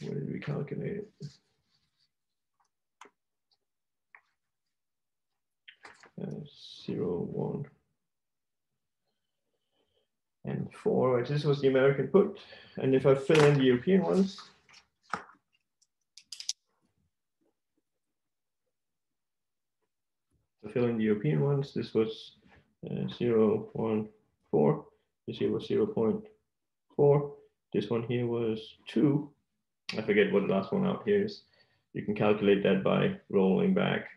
where did we calculate it? Uh, 0, 1, and 4. Right, this was the American put, and if I fill in the European ones, this was 0, 1, 4. This here was 0.4. This one here was 2. I forget what the last one out here is. You can calculate that by rolling back.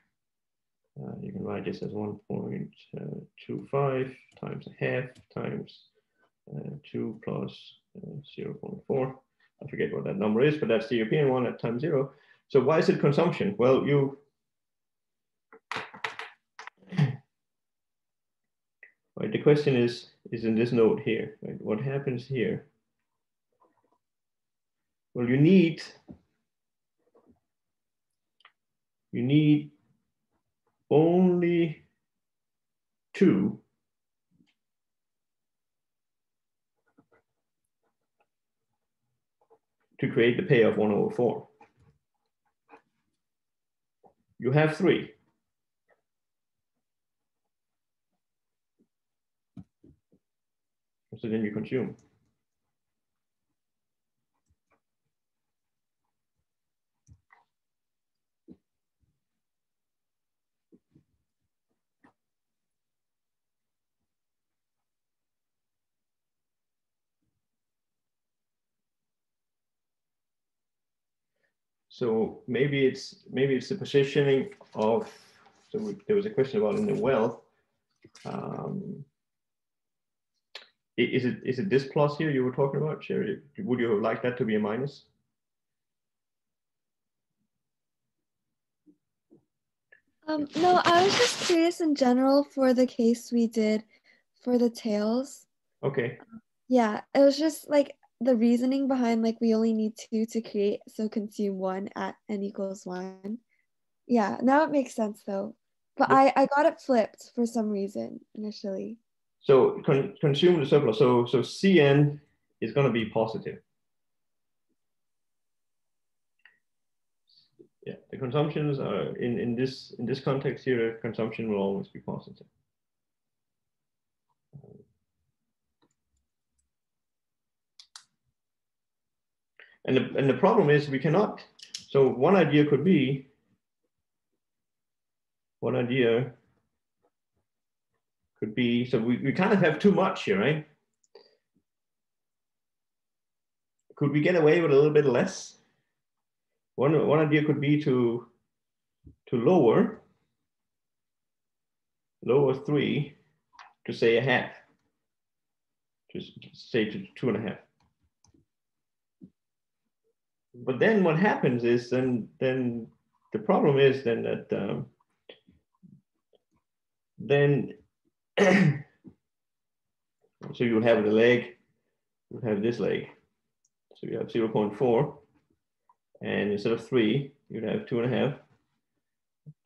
You can write this as 1.25 times a half times 2 plus 0.4. I forget what that number is, but that's the European one at time 0. So why is it consumption? Well, right, the question is in this node here. Right? What happens here? Well, you need only 2 to create the payoff 1 over 4. You have 3. So then you consume. So maybe it's the positioning of. So there was a question about in the wealth. Is it this plus here you were talking about, Sherry? Would you have liked that to be a minus? No, I was just curious in general for the case we did for the tails. Okay. Yeah, it was just like the reasoning behind like we only need 2 to create, so consume 1 at n equals 1. Yeah, now it makes sense though. But Yep. I got it flipped for some reason initially. So consume the surplus. So Cn is going to be positive. Yeah, the consumptions are in this context here. Consumption will always be positive. And the problem is we cannot. So one idea could be. One idea could be. So we kind of have too much here, right? Could we get away with a little bit less? One idea could be to lower 3 to say a half, to say to 2.5. But then what happens is then the problem is then that then so you have the leg, you have this leg, so you have 0.4, and instead of 3 you'd have 2.5,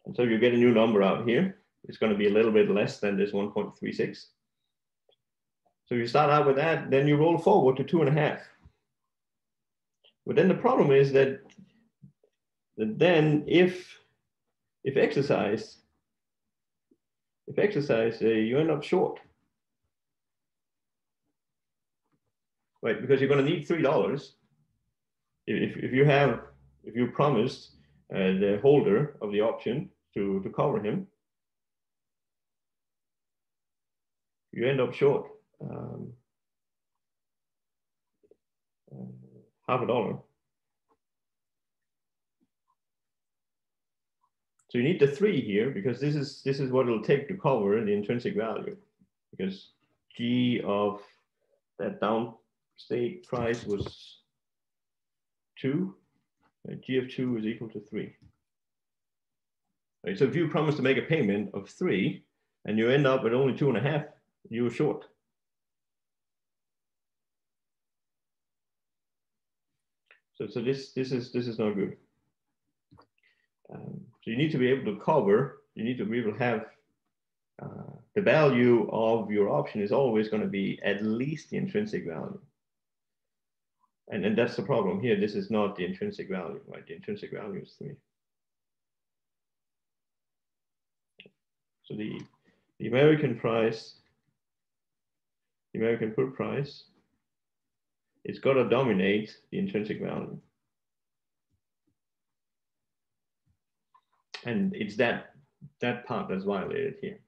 and so you get a new number out here. It's going to be a little bit less than this 1.36. So you start out with that, then you roll forward to 2.5. But then the problem is that then if exercise, you end up short, right? Because you're going to need $3. If you promised the holder of the option to cover him, you end up short $0.50. So you need the 3 here because this is what it'll take to cover the intrinsic value, because G of that downstate price was 2. G of 2 is equal to 3. Right, so if you promise to make a payment of 3 and you end up at only 2.5, you're short. So this is not good. So you need to be able to cover. You need to be able to have the value of your option is always going to be at least the intrinsic value. And that's the problem here. This is not the intrinsic value, right? The intrinsic value is 3. So the American price, the American put price, it's got to dominate the intrinsic value. And it's that part that's violated here.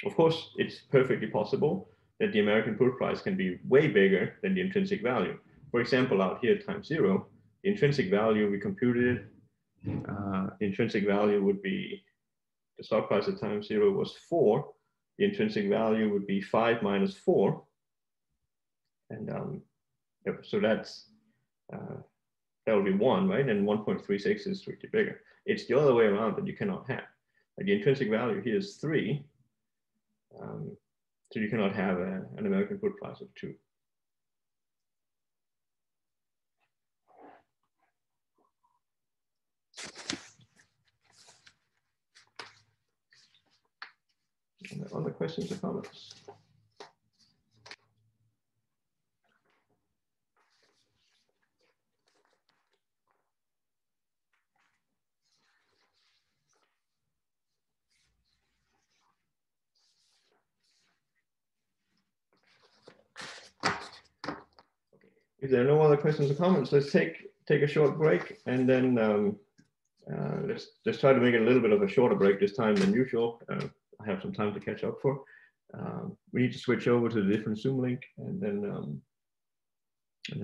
Of course, it's perfectly possible that the American put price can be way bigger than the intrinsic value. For example, out here times 0, the intrinsic value we computed, the intrinsic value would be, the stock price at time 0 was 4. The intrinsic value would be 5 minus 4. And so that's, that would be 1, right? And 1.36 is strictly bigger. It's the other way around that you cannot have. Like the intrinsic value here is 3. So you cannot have an American put price of 2. Other questions or comments? If there are no other questions or comments, let's take a short break, and then let's try to make it a little bit of a shorter break this time than usual. I have some time to catch up for. We need to switch over to the different Zoom link, and then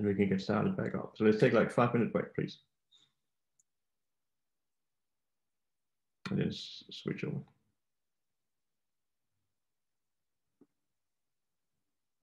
we can get started back up. So let's take like 5-minute break, please. And then switch over.